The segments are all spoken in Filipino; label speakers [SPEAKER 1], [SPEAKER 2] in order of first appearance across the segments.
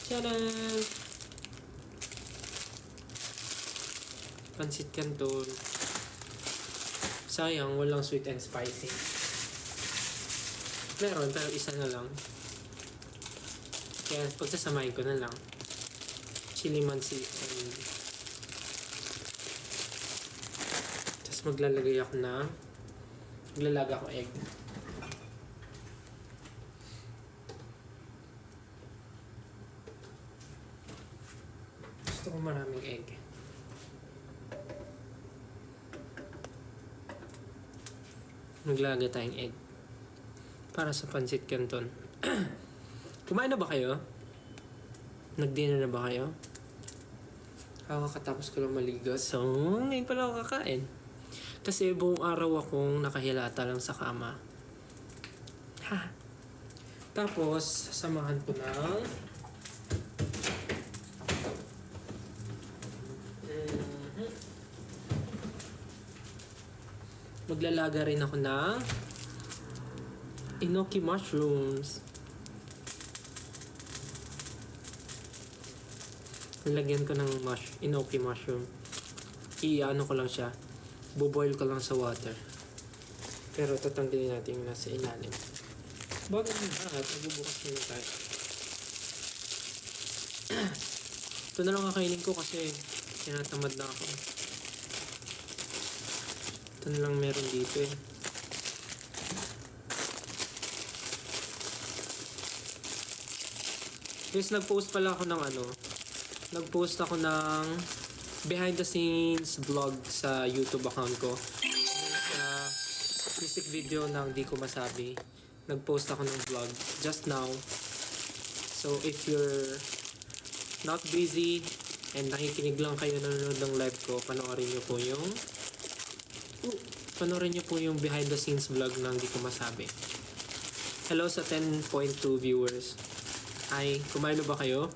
[SPEAKER 1] Tadaan! Pansit Canton. Sayang, walang sweet and spicy. Meron, pero isa na lang. Kaya pagsasamahin ko na lang. Chili mansi and tapos maglalagay ako na maglalaga ako egg. Gusto ko maraming egg. Maglalagay tayong egg para sa Pansit Canton. Kumain na ba kayo? Nag-dinner na ba kayo? Kakatapos ko lang maligo. So, ngayon pala ako kakain. Kasi buong araw akong nakahilata lang sa kama. Ha! Tapos, sasamahan ko ng maglalaga rin ako ng enoki mushrooms. Nilagyan ko ng enoki mushroom. I-ano ko lang siya. Buboil ko lang sa water. Pero tatanggalin natin yung nasa ilalim. Bago ng lahat, magbubukas muna tayo. Ito na lang kakainin ko kasi tinatamad na ako. Ito na lang meron dito eh. Guys, nag-post pala ako ng nag-post ako ng behind the scenes vlog sa YouTube account ko. Sa music video ng Di Ko Masabi. Nag-post ako ng vlog just now. So if you're not busy and nakikinig lang kayo nanonood ng live ko, panoorin nyo po yung behind the scenes vlog ng Di Ko Masabi. Hello sa 10.2 viewers. Hi, kumain na ba kayo?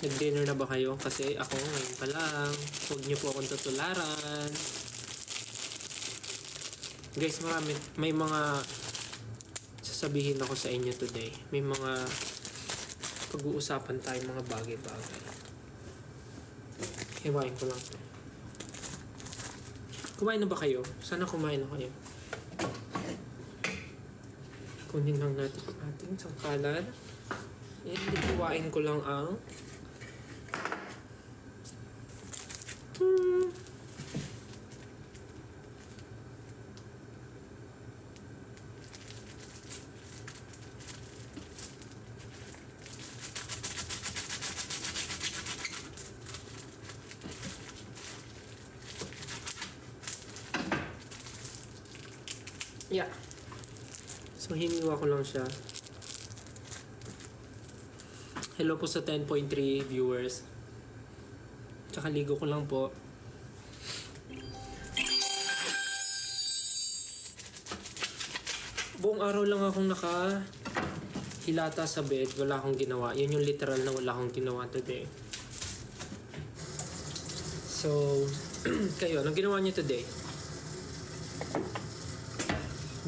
[SPEAKER 1] Nag-dinner na ba kayo? Kasi ako ngayon pa lang. Huwag niyo po akong tutularan. Guys, may mga sasabihin ako sa inyo today. May mga pag-uusapan tayo mga bagay-bagay. Hiwain ko lang. Kumain na ba kayo? Sana kumain na kayo. Kunin lang natin ang ating sangkalan. And hiwain ko lang ang yeah. So, hiniwa ko lang siya. Hello po sa 10.3 viewers. Kakaligo ko lang po. Buong araw lang akong hilata sa bed. Wala akong ginawa. Yun yung literal na wala akong ginawa today. So, kayo, anong ginawa niyo today?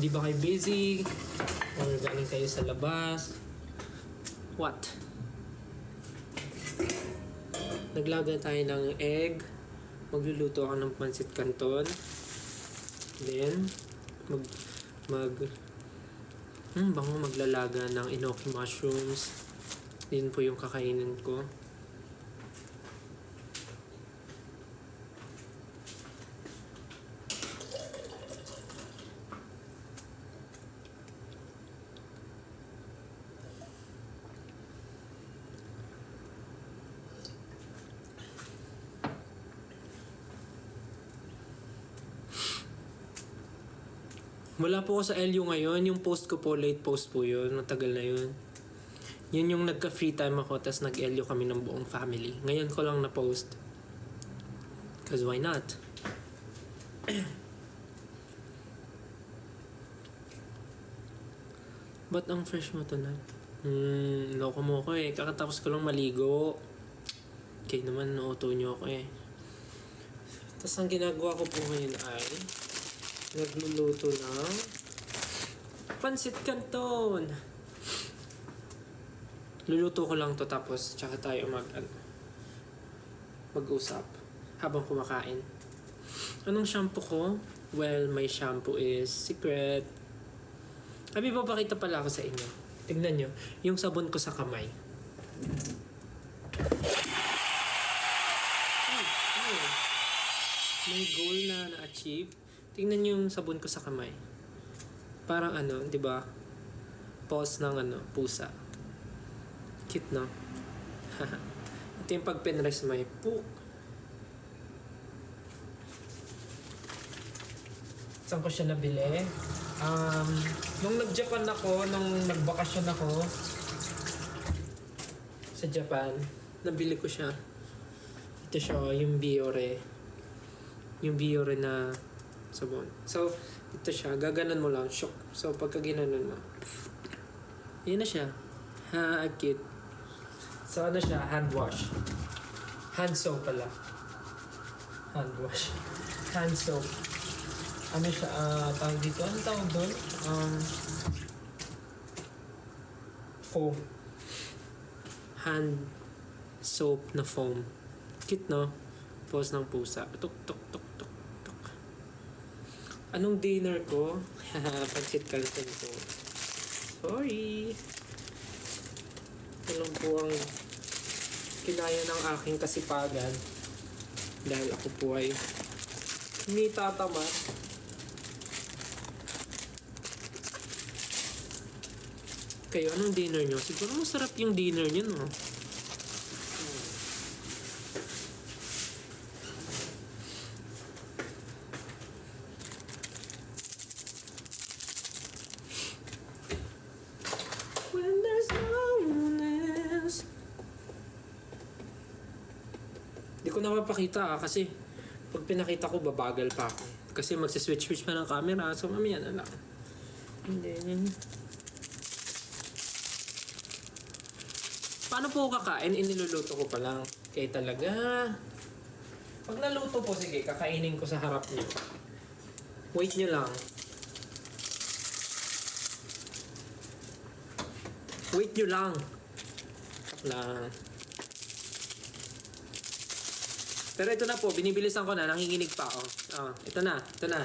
[SPEAKER 1] Di ba kayo busy? Or galing kayo sa labas? What? Naglaga tayo ng egg. Magluluto ako ng Pansit Canton. Then, maglalaga ng enoki mushrooms. Yun po yung kakainin ko. Wala po ako sa LU ngayon. Yung post ko po, late post po yun. Matagal na yun. Yun yung nagka-free time ako, tas nag-LU kami ng buong family. Ngayon ko lang na-post. Cause why not? Ba't ang fresh mo to na? Loko mo ko eh. Kakatapos ko lang maligo. Okay naman, nauto nyo ako eh. Tas ang ginagawa ko po ngayon ay nagluluto ng Pansit Canton. Luluto ko lang to tapos tsaka tayo mag-usap habang kumakain. Anong shampoo ko? Well, my shampoo is Secret. Abi, papakita pala ako sa inyo. Tignan nyo, yung sabon ko sa kamay. May goal na na-achieve. Tingnan nyo yung sabon ko sa kamay. Parang di ba? Paws ng pusa. Cute, no? Ito yung pag pinrest mo, puk. Saan ko siya nabili? Nung nag-Japan ako, nung nagbakasyon ako sa Japan, nabili ko siya. Ito siya, yung Biore. Yung Biore na sabon. So, ito siya, gaganan mo lang, shock. So, pagka ginanon mo, yun na siya. Ha, cute. So, siya, hand wash. Hand soap pala. Hand wash. Hand soap. Siya, tawag dito, ano tawag doon? Foam. Hand soap na foam. Cute, no? Pose ng pusa. Tuk, tuk, tuk, tuk, tuk. Anong dinner ko? Pansit canton ko. Sorry. Ito lang po ang kinaya ng aking kasipagan. Dahil ako po ay hindi tatamad. Kayo, anong dinner nyo? Siguro masarap yung dinner nyo, no? When there's loneliness. Di ko napapakita kasi pag pinakita ko, babagal pa ako. Kasi magsiswitch-switch pa ng camera, so mamaya na lang. And then, paano po kakain? Iniluluto ko pa lang. Kaya talaga. Pag naluto po, sige, kakainin ko sa harap niyo. Wait nyo lang. Wait nyo lang. Lang. Pero ito na po, binibilisan ko na, nanginginig pa. Ito na, ito na.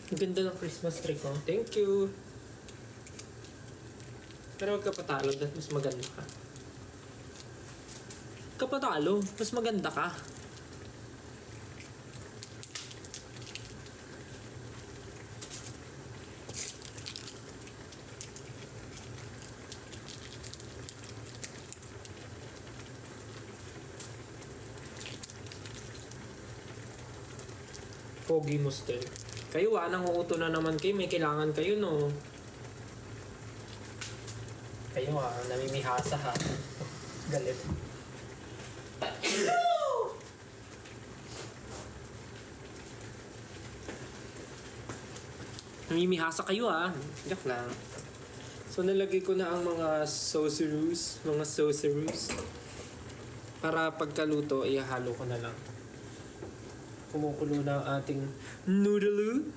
[SPEAKER 1] Ang ganda ng Christmas tree ko. Thank you. Pero huwag ka patalo, mas maganda ka. Kapatalo, mas maganda ka. Pogi mo still. Kayo nangunguto na naman kayo. May kailangan kayo, no? Kayo namimihasa ha. Galit. Namimihasa kayo Joke lang. So nalagay ko na ang mga saucerous. Para pagkaluto, ihalo ko na lang. Kumukulo na ang ating noodle.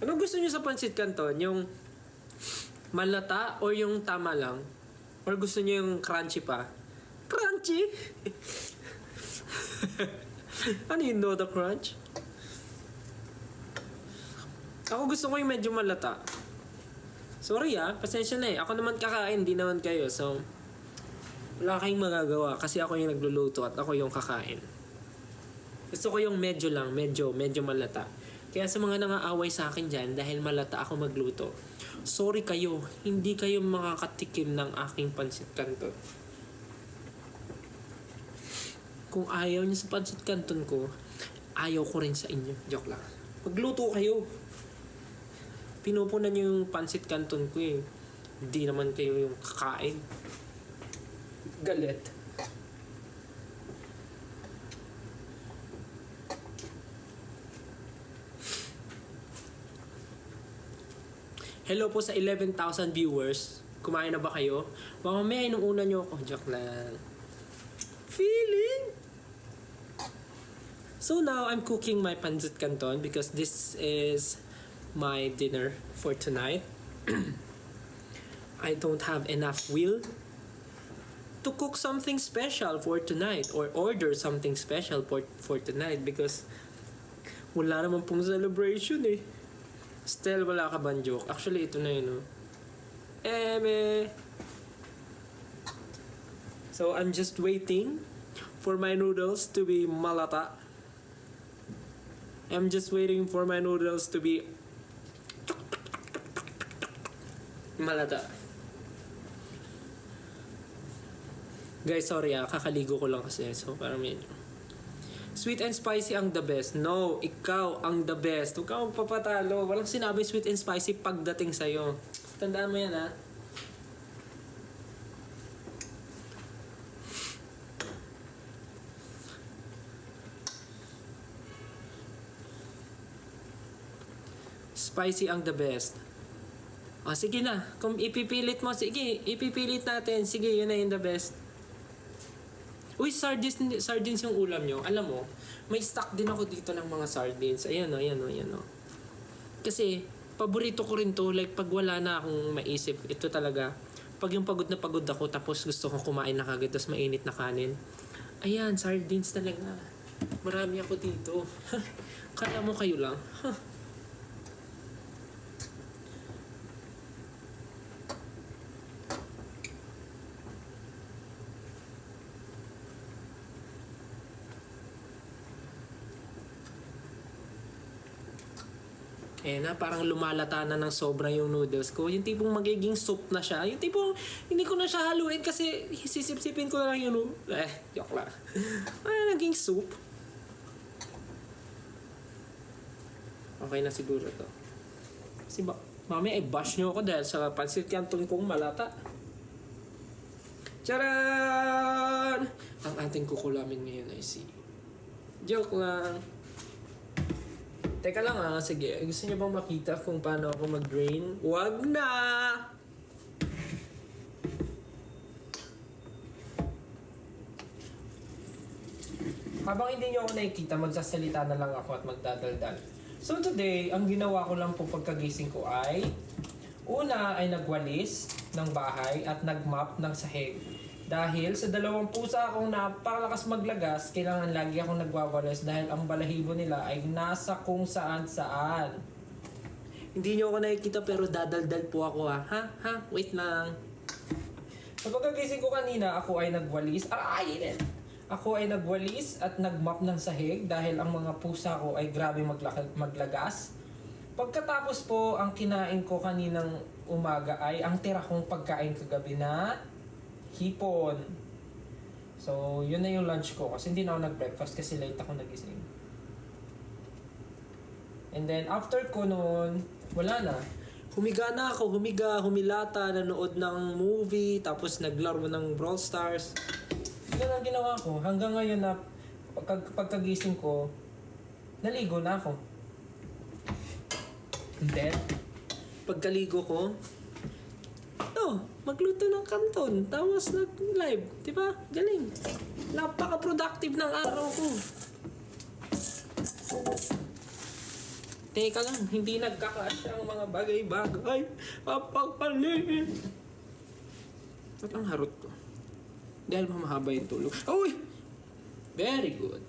[SPEAKER 1] Anong gusto niyo sa pansit canton? Yung malata or yung tama lang? Or gusto niyo yung crunchy pa? Crunchy? Ano yung no the crunch? Ako gusto ko yung medyo malata. Sorry pasensya na Ako naman kakain, di naman kayo. So, wala kayong magagawa kasi ako yung nagluluto at ako yung kakain. Gusto ko yung medyo lang, medyo malata. Kaya sa mga nangaaway sa akin dyan, dahil malata ako magluto, sorry kayo, hindi kayo makakatikim ng aking pansit canton. Kung ayaw niyo sa pansit canton ko, ayaw ko rin sa inyo. Joke lang. Magluto kayo. Pinupunan niyo yung pansit canton ko Hindi naman kayo yung kakain. Galit. Hello po sa 11,000 viewers. Kumain na ba kayo? Baka mamaya inuuna nyo ako. Joke lang. Feeling! So now, I'm cooking my pancit canton because this is my dinner for tonight. I don't have enough will to cook something special for tonight or order something special for tonight because wala naman pong celebration eh. Still, wala ka bang joke? Actually, ito na yun, no? So, I'm just waiting for my noodles to be malata. I'm just waiting for my noodles to be malata. Guys, sorry kakaligo ko lang kasi. So, parang medyo sweet and spicy ang the best. No, ikaw ang the best. Huwag kang papatalo. Walang sinabi sweet and spicy pagdating sa'yo. Tandaan mo yan, ha? Spicy ang the best. Sige na. Kung ipipilit mo, sige, ipipilit natin. Sige, yun na yung the best. Uy, sardines yung ulam nyo. Alam mo, may stock din ako dito ng mga sardines. Ayan o. Kasi, paborito ko rin to. Like, pag wala na akong maisip, ito talaga. Pag yung pagod na pagod ako, tapos gusto kong kumain na kagad, tapos mainit na kanin. Ayan, sardines talaga. Marami ako dito. Kala mo kayo lang. Parang lumalata na ng sobra yung noodles ko. Yung tipong magiging soup na siya. Yung tipong hindi ko na siya haluin kasi sisip-sipin ko na lang yung joke lang. Naging soup. Okay na siguro to. Kasi mami ay bash nyo ako dahil sa pancit canton kong malata. Charan! Ang ating kukulamin ngayon ay si... Joke lang. Teka lang sige. Gusto niyo bang makita kung paano ako mag-drain? Wag na! Habang hindi niyo ako nakikita, magsasalita na lang ako at magdadaldal. So today, ang ginawa ko lang po pagkagising ko ay una ay nagwalis ng bahay at nagmap ng sahig. Dahil sa dalawang pusa akong napakalakas maglagas, kailangan lagi akong nagwawalis dahil ang balahibo nila ay nasa kung saan-saan. Hindi niyo ako nakikita pero dadaldal po ako ha. Wait lang. Sa pagkagising ko kanina, ako ay nagwalis. Ako ay nagwalis at nagmap ng sahig dahil ang mga pusa ko ay grabe maglagas. Pagkatapos po, ang kinain ko kaninang umaga ay ang tira kong pagkain kagabi na hipon. So, yun na yung lunch ko kasi hindi na ako nag-breakfast kasi late ako nagising. And then, after ko noon, wala na. Humiga na ako, humilata, nanood ng movie, tapos naglaro ng Brawl Stars. Yun ang ginawa ko. Hanggang ngayon na pagkagising ko, naligo na ako. And then, pagkaligo ko, magluto ng kanton, tapos nag-live. Diba? Galing. Napaka-productive ng araw ko. Teka lang, hindi nagkakasya ang mga bagay-bagay. Papakalit. Ba't ang harot ko? Dahil ba mahaba yung tulog? Uy! Very good.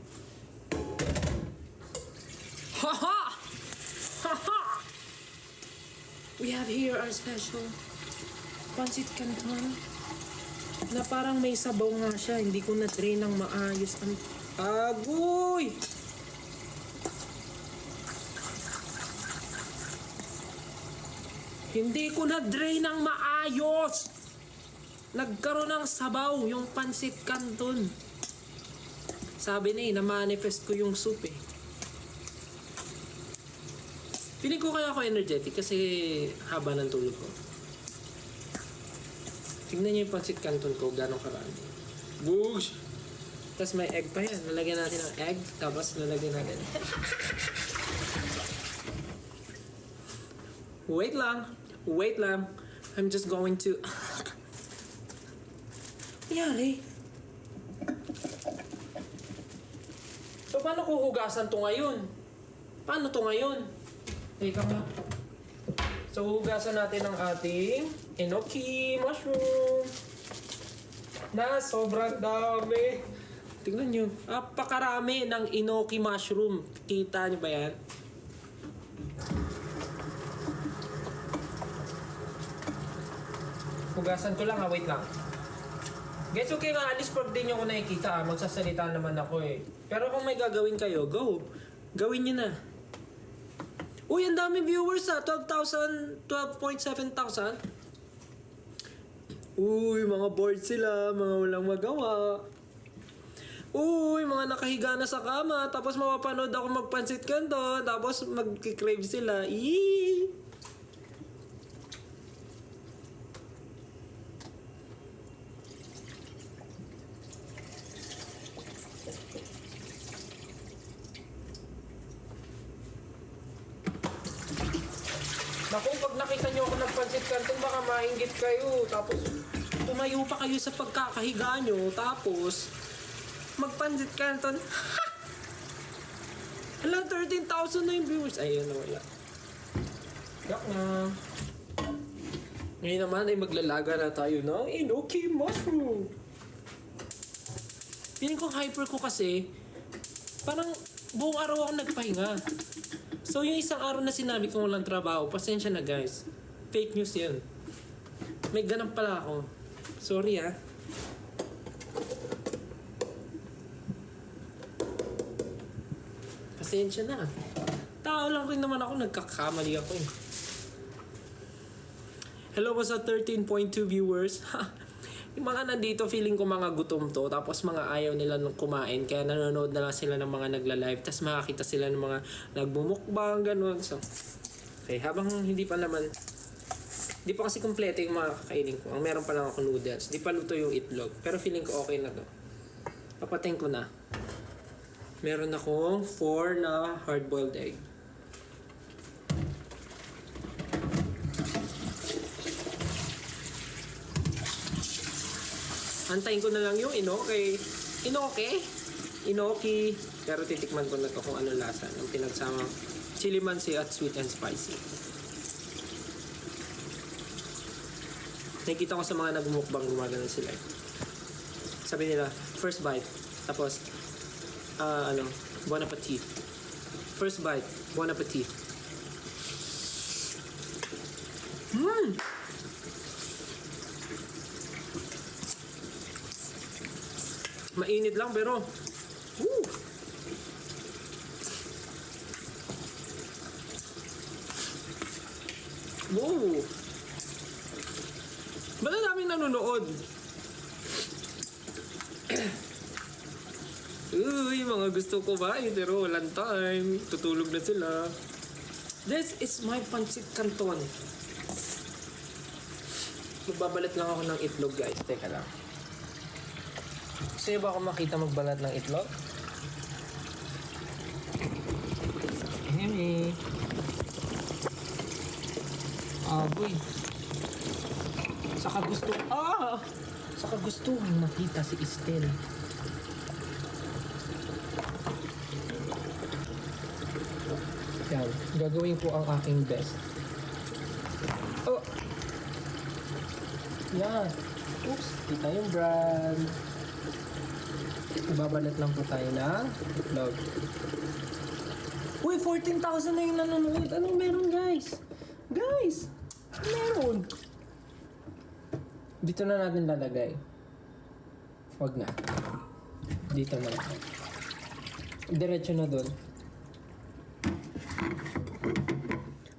[SPEAKER 1] Haha! Haha! We have here our special pancit canton na parang may sabaw nga siya. Hindi ko na-drain ng maayos. Ang agoy! Hindi ko na-drain ng maayos! Nagkaroon ng sabaw yung pancit canton. Sabi na na-manifest ko yung soup eh. Feeling ko kaya ako energetic kasi haba ng tulog ko. Tignan niyo yung pancit canton ko, gano'ng karami. Boosh! Tapos may egg pa yan. Lalagyan natin ng egg, tapos lalagyan natin. Wait lang. I'm just going to... Nangyari? So, paano ko hugasan to ngayon? Paano to ngayon? Teka nga. So, hugasan natin ang ating enoki mushroom. Na sobrang dami. Tingnan nyo. Napakarami ng enoki mushroom. Kita nyo ba yan? Hugasan ko lang ha. Wait lang. Guys, okay nga. Alis pag di nyo ko nakikita. Magsasalita naman ako eh. Pero kung may gagawin kayo, go. Gawin nyo na. Uy, ang dami viewers ha. 12,000, 12.7 thousand. Uy, mga bored sila. Mga walang magawa. Uy, mga nakahiga na sa kama. Tapos mapapanood ako magpansit kanto. Tapos magkikrave sila. Eee! Naku, pag nakita nyo ako nagpansit kantong, baka mainggit kayo. Tapos, tumayo pa kayo sa pagkakahiga nyo. Tapos, magpansit kanton. Ha! Alam, 13,000 na yung viewers. Ayun na, wala. Yak na. Ngayon naman ay maglalaga na tayo ng enoki mushroom. Feeling ko hyper ko kasi, parang buong araw ako nagpahinga. So, yung isang araw na sinabi kong walang trabaho, pasensya na guys. Fake news yan. May ganun pala ako. Sorry ah. Pasensya na. Tao lang rin naman ako, nagkakamali ako eh. Hello po sa 13.2 viewers. Yung mga nandito, feeling ko mga gutom to. Tapos mga ayaw nila nung kumain. Kaya nanonood na lang sila ng mga nagla-live. Tapos makakita sila ng mga nagbumukbang, ganun. So, okay, habang hindi pa naman... Hindi pa kasi kompleto yung mga kakainin ko. Ang meron pa lang ako noodles. Di pa luto yung itlog. Pero feeling ko okay na to. Papating ko na. Meron akong 4 na hard-boiled egg. Antayin ko na lang yung enoki. Enoki. Pero titikman ko na to kung ano lasa. Ang pinagsamang chili mansi at sweet and spicy. Nakikita ko sa mga nagmukbang gumagano sila. Sabi nila, first bite. Tapos, bon appetit. First bite, bon appetit. Mainit lang pero woo! Wow! Ba't ang daming nanonood? Uy, mga gusto ko ba? Pero walang time. Tutulog na sila. This is my pancit canton. Magbabalat lang ako ng itlog guys. Teka lang. Gusto niyo ba ako makita magbalat ng itlog? Hey. Boy. Sa kagustuhan makita si Estel. Yan. Gagawin ko ang aking best. Oh! Yan. Oops. Kita yung brand. Ibabalat lang po tayo ng itlog. Uy, 14,000 na yung nanonood. Anong meron, guys? Guys! Meron! Dito na natin lalagay. Wag na. Dito na lang. Diretso na dun.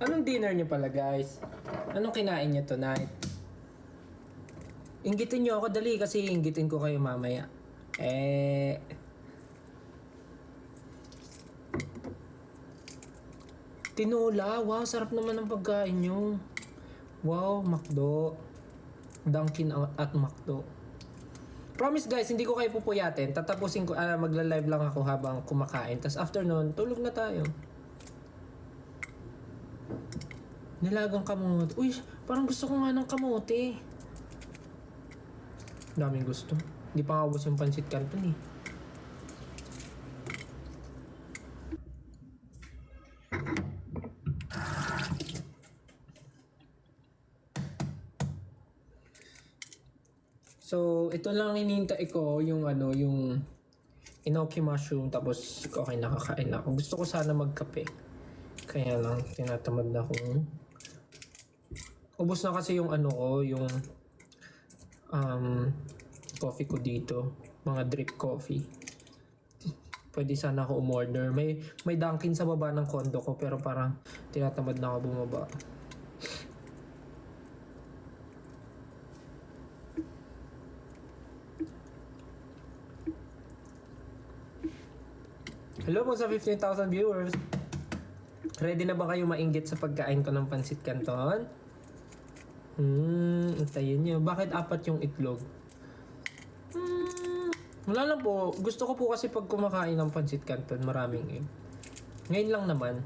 [SPEAKER 1] Anong dinner niyo pala, guys? Anong kinain niyo tonight? Inggitin niyo ako, dali, kasi inggitin ko kayo mamaya. Tinola. Wow, sarap naman ng pagkain nyo. Wow, McDo. Dunkin at McDo. Promise guys, hindi ko kayo pupuyatin. Tatapusin ko, magla-live lang ako habang kumakain. Tapos after nun, tulog na tayo. Nilagang kamot. Uy, Parang gusto ko nga ng kamote. Daming gusto. Hindi pa nga ubos yung pancit canton eh. So, ito lang inintay ko yung yung enoki mushroom tapos okay nakakain na ako. Gusto ko sana magkape. Kaya lang tinatamad na akong ubos na kasi yung yung coffee ko dito, mga drip coffee. Pwede sana ako umorder. May Dunkin sa baba ng condo ko pero parang tinatamad na ako bumaba. Hello po sa 15,000 viewers. Ready na ba kayo mainggit sa pagkain ko ng pancit canton? Antayin nyo. Bakit 4 yung itlog? Wala lang po. Gusto ko po kasi pag kumakain ng pancit canton, maraming egg. Ngayon lang naman.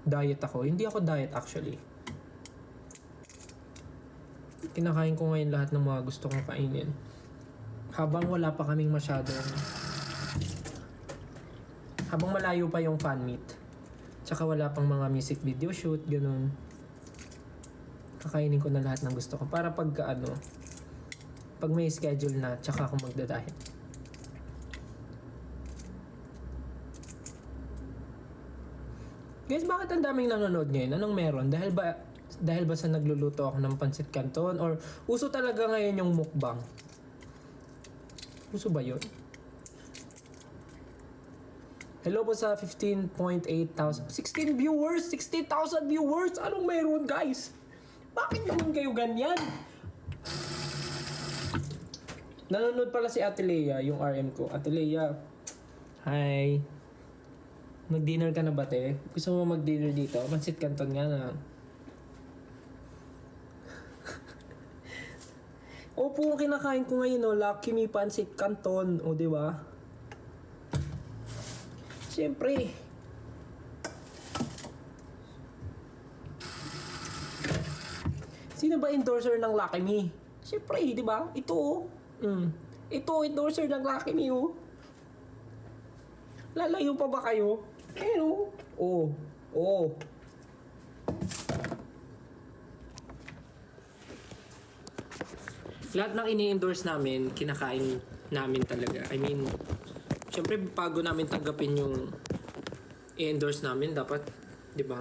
[SPEAKER 1] Diet ako. Hindi ako diet actually. Kinakain ko ngayon lahat ng mga gusto kong kainin. Habang wala pa kaming masyadong... Habang malayo pa yung fan meet. Tsaka wala pang mga music video shoot, ganun. Kakainin ko na lahat ng gusto ko. Para pagka pag may schedule na, tsaka ako magdadiet. Guys, bakit ang daming nanonood ngayon? Anong meron? Dahil ba sa nagluluto ako ng pancit canton? Or uso talaga ngayon yung mukbang? Uso ba yun? Hello po sa 15.8 thousand. 16 viewers! 16,000 viewers! Anong meron, guys? Bakit naman kayo ganyan? Nanonood pala si Ate Leia, yung RM ko. Ate Leia, hi. Mag-dinner ka na ba, te? Gusto mo mag-dinner dito? Pancit canton nga na. Opo, ang kinakain ko ngayon, Lucky Me Pancit Canton. O, di ba? Siyempre. Sino ba endorser ng Lucky Me? Siyempre, di ba? Ito, Ito, endorser ng Lucky Me, Lalayo pa ba kayo? Ayun, Lahat ng ini-endorse namin, kinakain namin talaga. I mean, syempre bago namin tanggapin yung i-endorse namin, dapat, di ba?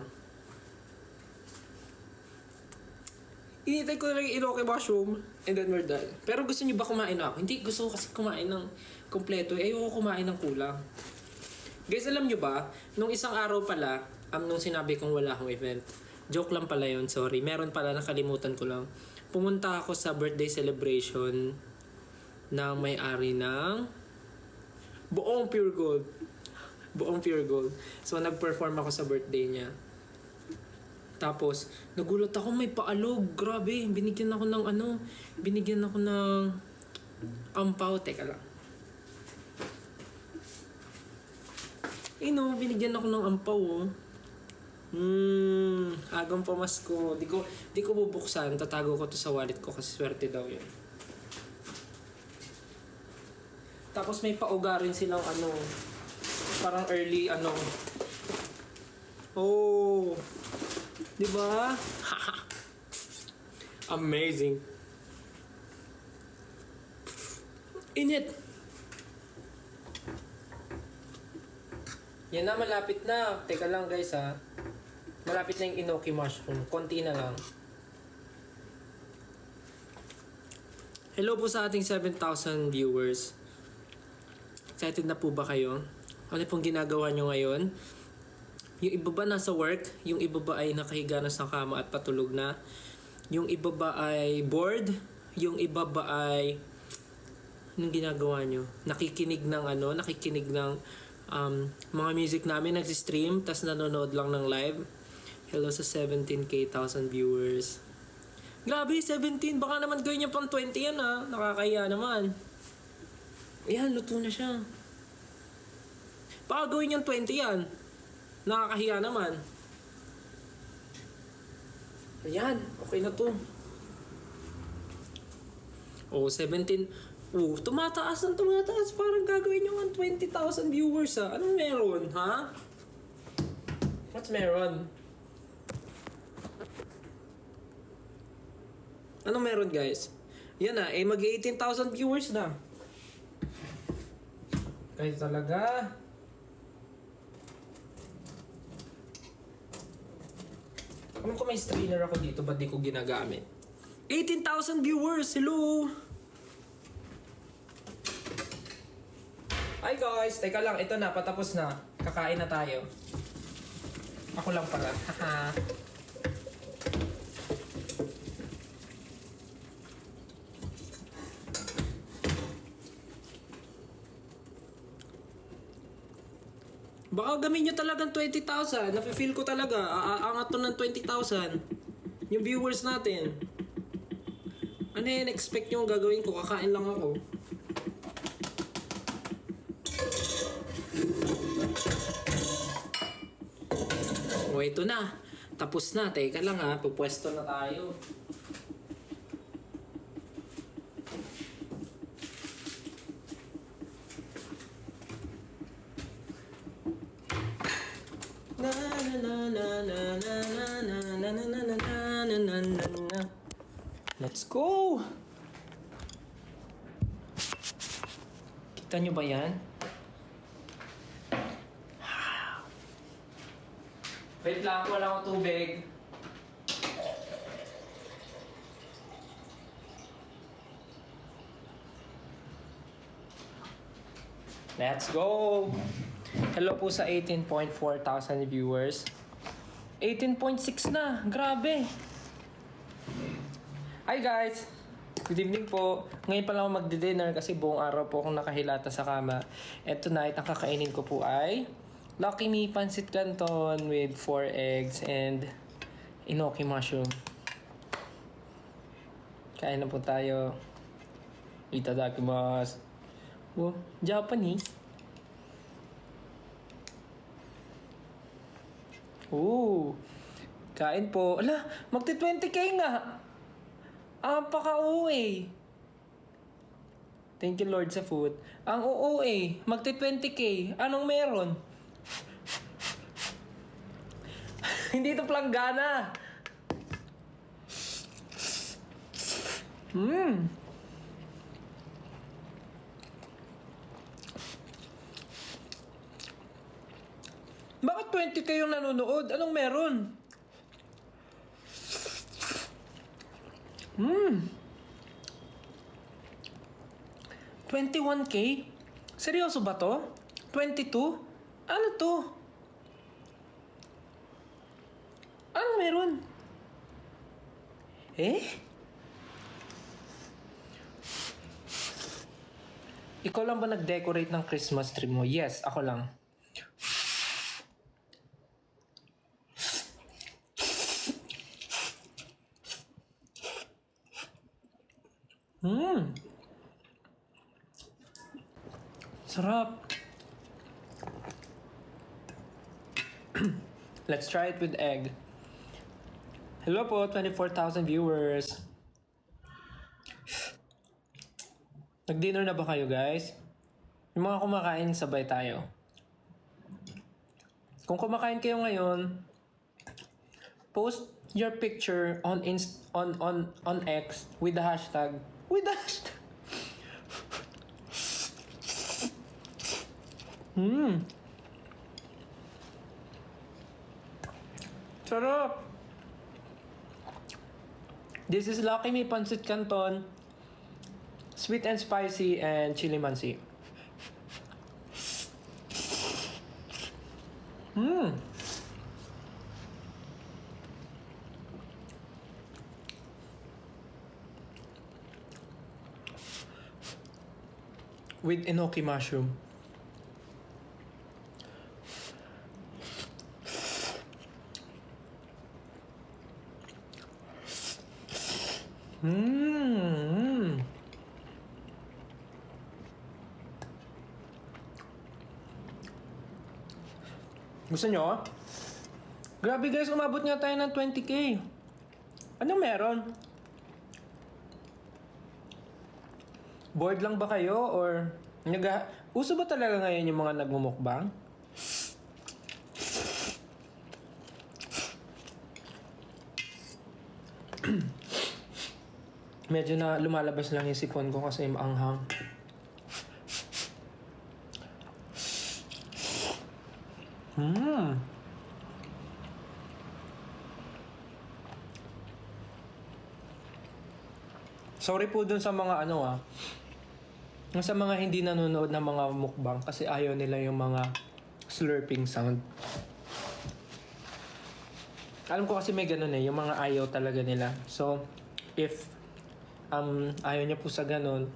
[SPEAKER 1] Initay ko lang yung enoki mushroom and then we're done. Pero gusto niyo ba kumain ako? Hindi, gusto ko kasi kumain ng kompleto. Ayoko kumain ng kulang. Guys, alam niyo ba, nung isang araw pala, nung sinabi kong wala akong event, joke lang pala yun, sorry. Meron pala, nakalimutan ko lang. Pumunta ako sa birthday celebration ng may-ari ng buong Pure Gold. Buong Pure Gold. So, nag-perform ako sa birthday niya. Tapos, nagulat ako, may paalog. Grabe, binigyan ako ng binigyan ako ng ampaw. Teka lang. Binigyan ako ng ampaw, agang pamasko. Di ko bubuksan. Tatago ko to sa wallet ko kasi swerte daw yun. Tapos may pauga rin silang parang early Oh! Di ba? Amazing. Init! Yan na, malapit na. Teka lang guys ha. Malapit na yung enoki mushroom. Konti na lang. Hello po sa ating 7,000 viewers. Excited na po ba kayo? Ano pong ginagawa nyo ngayon? Yung iba ba nasa work? Yung iba ba ay nakahiga na sa kama at patulog na? Yung iba ba ay bored? Yung iba ba ay... Anong ginagawa nyo? Nakikinig ng mga music namin, nag-stream, tas nanonood lang ng live. Hello sa 17,000 viewers. Grabe, 17. Baka naman gawin niya pang 20 yan Nakakaya naman. Ayan, luto na siya. Baka gawin niyang 20 yan. Nakakahiya naman. Ayan, okay na to. Oh, 17. Oh, tumataas ng tumataas. Parang gagawin yung 20,000 viewers ha. Anong meron, ha? What's meron? Anong meron, guys? Yan na, mag 18,000 viewers na. Kayo talaga. Alam ko may strainer ako dito, ba't di ko ginagamit? 18,000 viewers! Hello! Hi guys! Teka lang, ito na, patapos na. Kakain na tayo. Ako lang pala. Haha. Baka gamin nyo talagang 20,000. Nafe-feel ko talaga. Aangat to ng 20,000. Yung viewers natin. Ano yun? Expect nyo gagawin ko? Kakain lang ako. O, ito na. Tapos na. Teka lang ha. Pupwesto na tayo. Let's go! Kita nyo ba yan? Wait lang, wala akong tubig. Let's go! Hello po sa 18.4 thousand viewers. 18.6 na! Grabe! Hi guys! Good evening po. Ngayon pa lang ako magdi-dinner kasi buong araw po akong nakahilata sa kama. And tonight, ang kakainin ko po ay Lucky Me Pancit Canton with 4 eggs and enoki mushroom. Kain na po tayo. Itadakimasu. Oh, Japanese. Ooh. Kain po. Ala, magti-20k nga. Paka-uwi. Thank you Lord sa food. Ang uuwi, magti-20k. Anong meron? Hindi ito planggana. Bakit 20k yung nanonood? Anong meron? 21k? Seryoso ba to? 22? Ano to? Anong meron? Ikaw lang ba nag-decorate ng Christmas tree mo? Yes, ako lang. Sarap. Let's try it with egg. Hello po, 24,000 viewers. Nag-dinner na ba kayo guys? Yung mga kumakain, sabay tayo. Kung kumakain kayo ngayon, post your picture on X with the hashtag. Sarap. This is Lucky Me Pancit Canton, sweet and spicy and chili mansi. With enoki mushroom. Gusto nyo? Grabe guys, umabot nga tayo ng 20k. Anong meron? Bored lang ba kayo? Or uso ba talaga ngayon yung mga nagmumukbang? Medyo na lumalabas lang yung sipon ko kasi maanghang. Sorry po dun sa mga sa mga hindi nanonood ng mga mukbang kasi ayaw nila yung mga slurping sound. Alam ko kasi may ganun yung mga ayaw talaga nila. So, if ayaw niya po sa ganun,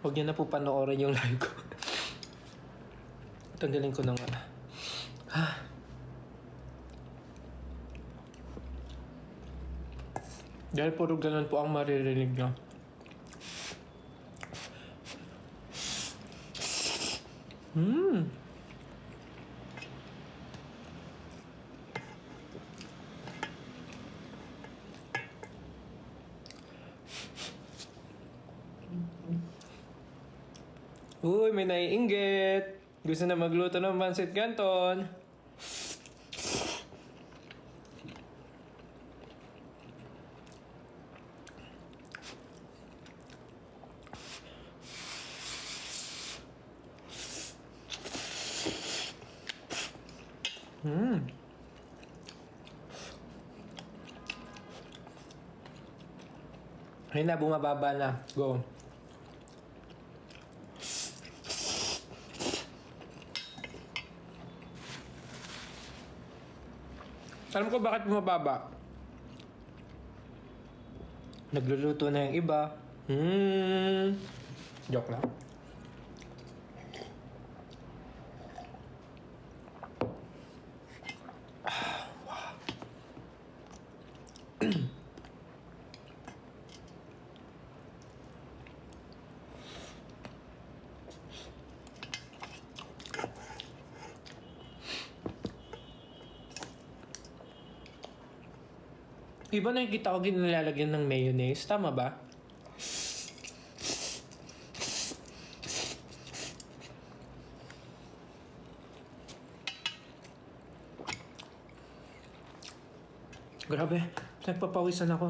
[SPEAKER 1] huwag niyo na po panoorin yung live ko. Tanggalin ko na nga. Dahil puro ganun po ang maririnig niyo. Uy, may naiinggit. Gusto na magluto ng pancit canton. Ayun na, bumababa na. Go. Alam ko bakit bumababa. Nagluluto na yung iba. Joke lang. Iba na yung kita ko ginilalagyan ng mayonnaise. Tama ba? Grabe. Nagpapawisan ako.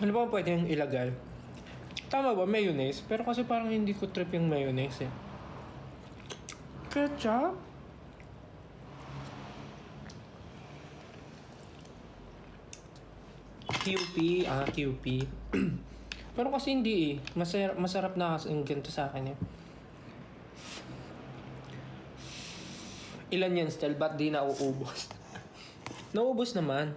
[SPEAKER 1] Ano ba pwedeng ilagay? Tama ba, mayonnaise? Pero kasi parang hindi ko trip yung mayonnaise Ketchup? QP. QP. Pero kasi hindi masarap na kasi yung ganito sa akin Ilan yan still? Ba't di nauubos? Nauubos naman.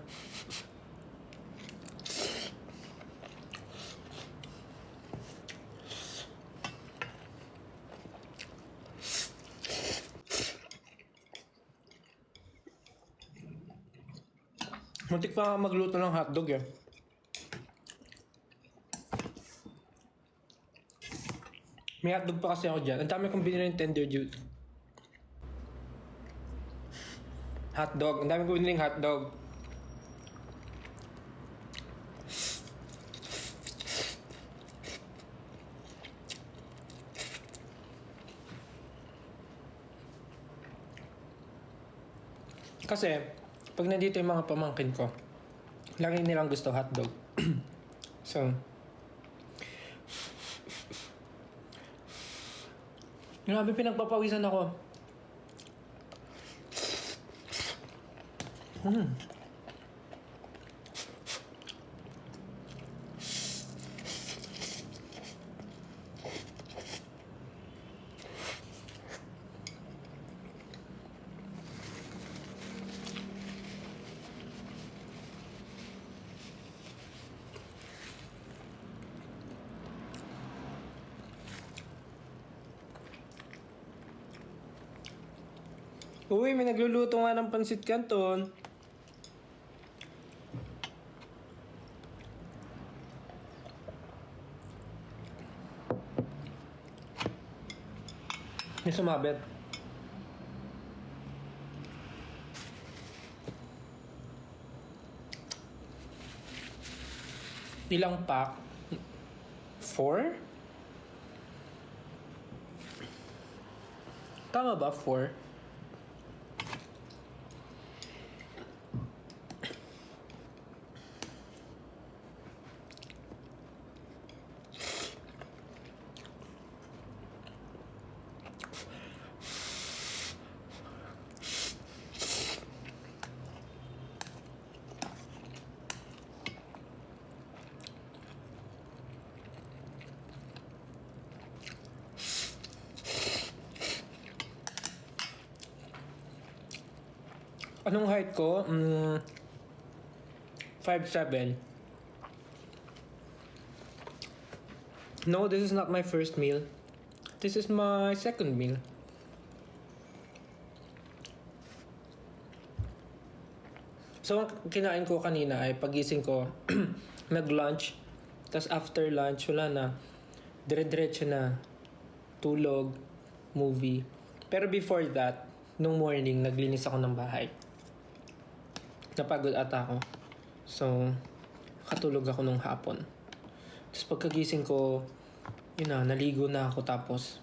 [SPEAKER 1] Muntik pa magluto ng hotdog May hotdog pa kasi ako dyan. Ang dami kong binili ng Tender Juice. Hotdog. Ang dami kong binili ng hotdog. Kasi, pag nandito yung mga pamangkin ko, lagi nilang gusto hotdog. So, grabe pinagpapawisan ako. Uy, may nagluluto nga ng pansit canton. May sumabit. Ilang pack? 4? Tama ba? 4? Anong height ko? 5'7". No, this is not my first meal. This is my second meal. So, ang kinain ko kanina ay pagising ko, nag-lunch. Tapos after lunch, wala na. Dire-diretso na. Tulog, movie. Pero before that, nung morning, naglinis ako ng bahay. Napagod ata ako. So, katulog ako nung hapon. Tapos pagkagising ko, yun na, naligo na ako tapos,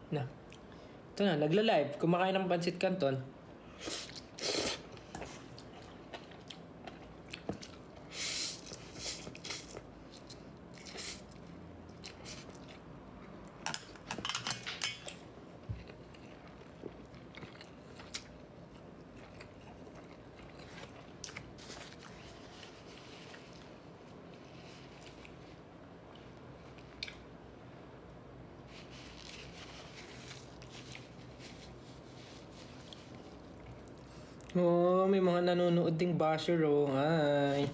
[SPEAKER 1] ito na, nagla-live. Kumakain ng pancit canton. Oh, may mga nanonood ding basher, oh. Hi.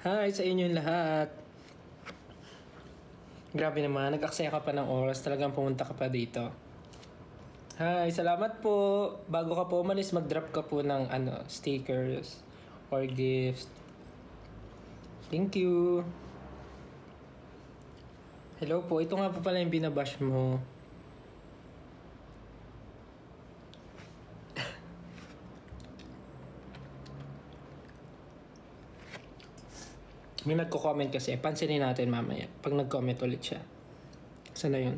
[SPEAKER 1] Hi sa inyong lahat. Grabe naman, nag-aksaya ka pa ng oras. Talagang pumunta ka pa dito. Hi, salamat po. Bago ka po umalis, mag-drop ka po ng stickers or gifts. Thank you. Hello po, ito nga po pala yung binabash mo. May nagko-comment kasi. Pansinin natin mamaya. Pag nag-comment ulit siya. Saan na yun?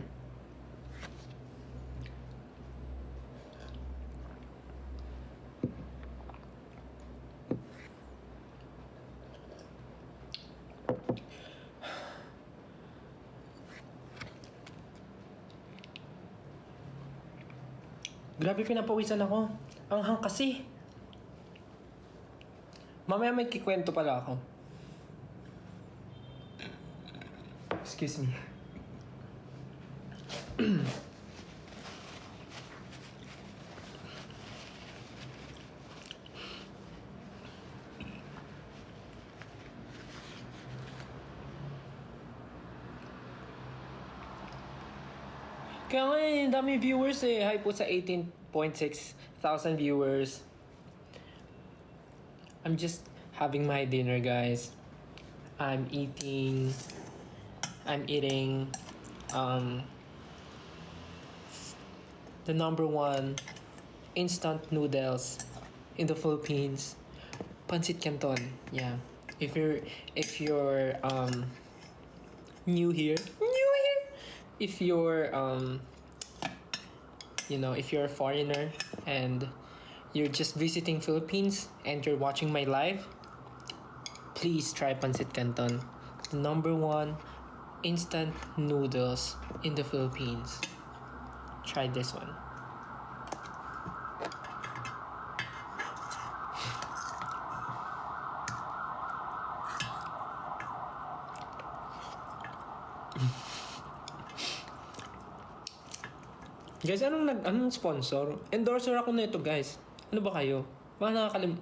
[SPEAKER 1] Grabe, pinapawisan ako. Ang hang kasi. Mamaya may kikwento pala ako. Excuse me. Kaya nga dami viewers eh. Hi po sa 18.6 thousand viewers. I'm just having my dinner, guys. I'm eating the number one instant noodles in the Philippines, pancit canton. Yeah. If you're new here, if you're if you're a foreigner and you're just visiting Philippines and you're watching my live, please try pancit canton, number one instant noodles in the Philippines. Try this one. Guys, anong sponsor? Endorser ako na ito, guys. Ano ba kayo? Baka nakakalim...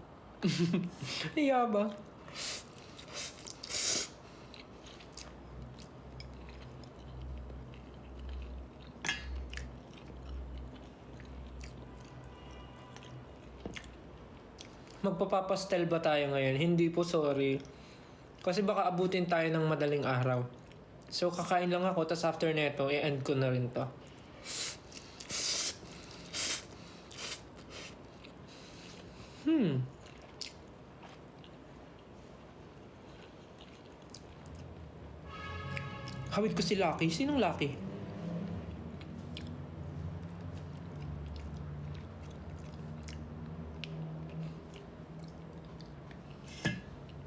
[SPEAKER 1] Iya ba? Magpapapastel ba tayo ngayon? Hindi po, sorry. Kasi baka abutin tayo ng madaling araw. So, kakain lang ako, tas after neto, i-end ko na rin to. Hawid ko si Lucky. Sinong Lucky?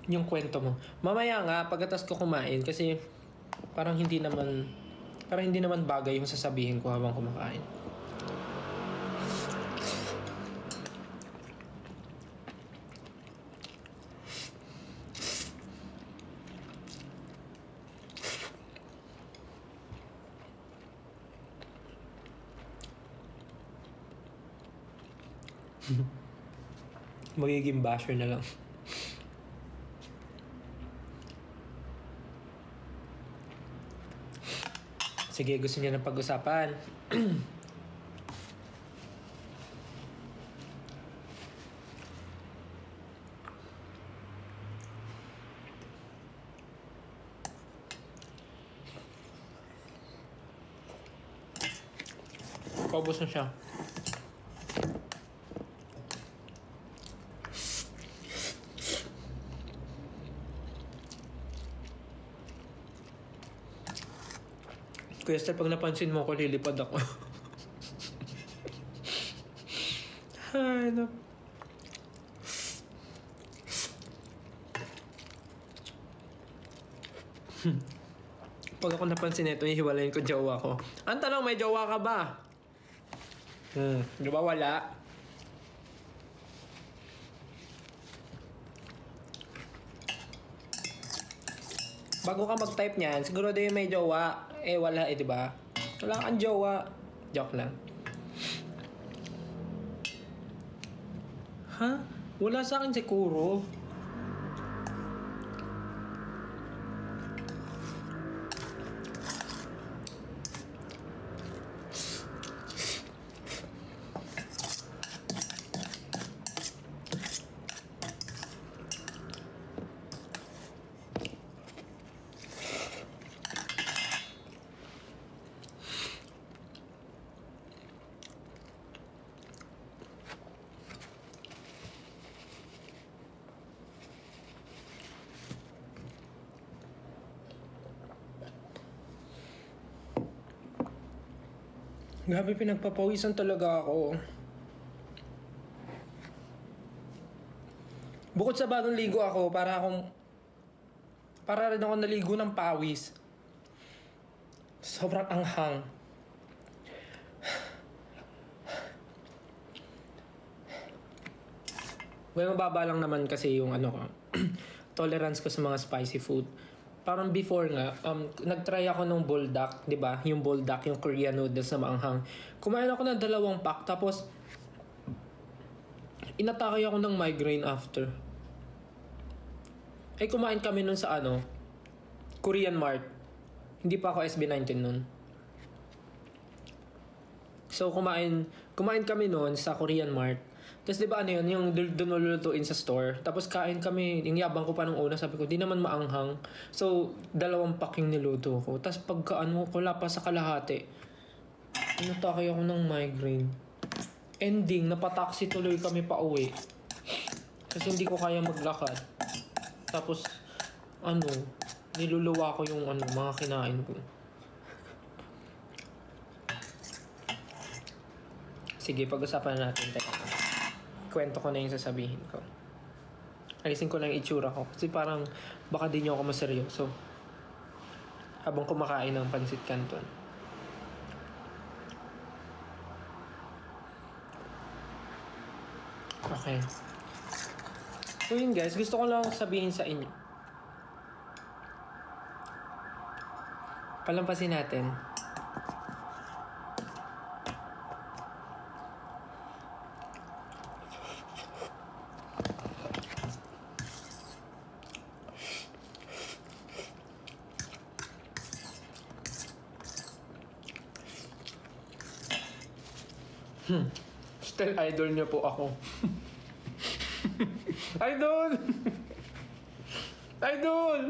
[SPEAKER 1] Yung kwento mo. Mamaya nga, pagkatas ko kumain, kasi parang hindi naman bagay yung sasabihin ko habang kumakain. Magiging basher na lang. Sige, gusto niya ng pag-usapan. Paubos na siya. Kuya Esther, pag napansin mo ko, lilipad ako. Ay, no. Pag ako napansin ito, hihiwalayin ko jowa ko. Ang tanong, may jowa ka ba? Di ba wala? Bago ka mag-type niyan, siguro din may jowa. Eh, wala di ba? Wala kang jowa. Joke lang. Ha? Wala sa akin siguro. Grabe, pinagpapawisan talaga ako. Bukod sa bagong ligo ako, para rin ako naligo ng pawis. Sobrang anghang. Well, mababa lang naman kasi yung tolerance ko sa mga spicy food. Parang before nga, nag-try ako ng buldak, di ba? Yung buldak, yung Korean noodles na maanghang. Kumain ako ng 2 pack, tapos inatake ako ng migraine after. Eh, kumain kami nun sa Korean Mart. Hindi pa ako SB19 nun. So, kumain kami nun sa Korean Mart. Tapos di ba yung doon lulutuin sa store. Tapos kain kami, yung yabang ko pa nung una, sabi ko, di naman maanghang. So, 2 pack yung niluto ko. Tapos pagka wala pa sa kalahati, inatake ako ng migraine. Ending, napataksi tuloy kami pa uwi. Kasi hindi ko kaya maglakad. Tapos, niluluwa ko yung mga kinain ko. Sige, pag-usapan natin. Teka. Kwento ko na yung sasabihin ko. Alisin ko lang yung itsura ko. Kasi parang baka di nyo ako maseryoso. Habang kumakain ng pansit canton. Okay. So yun guys, gusto ko lang sabihin sa inyo. Palampasin natin. Still idol niyo po ako. Idol! Idol!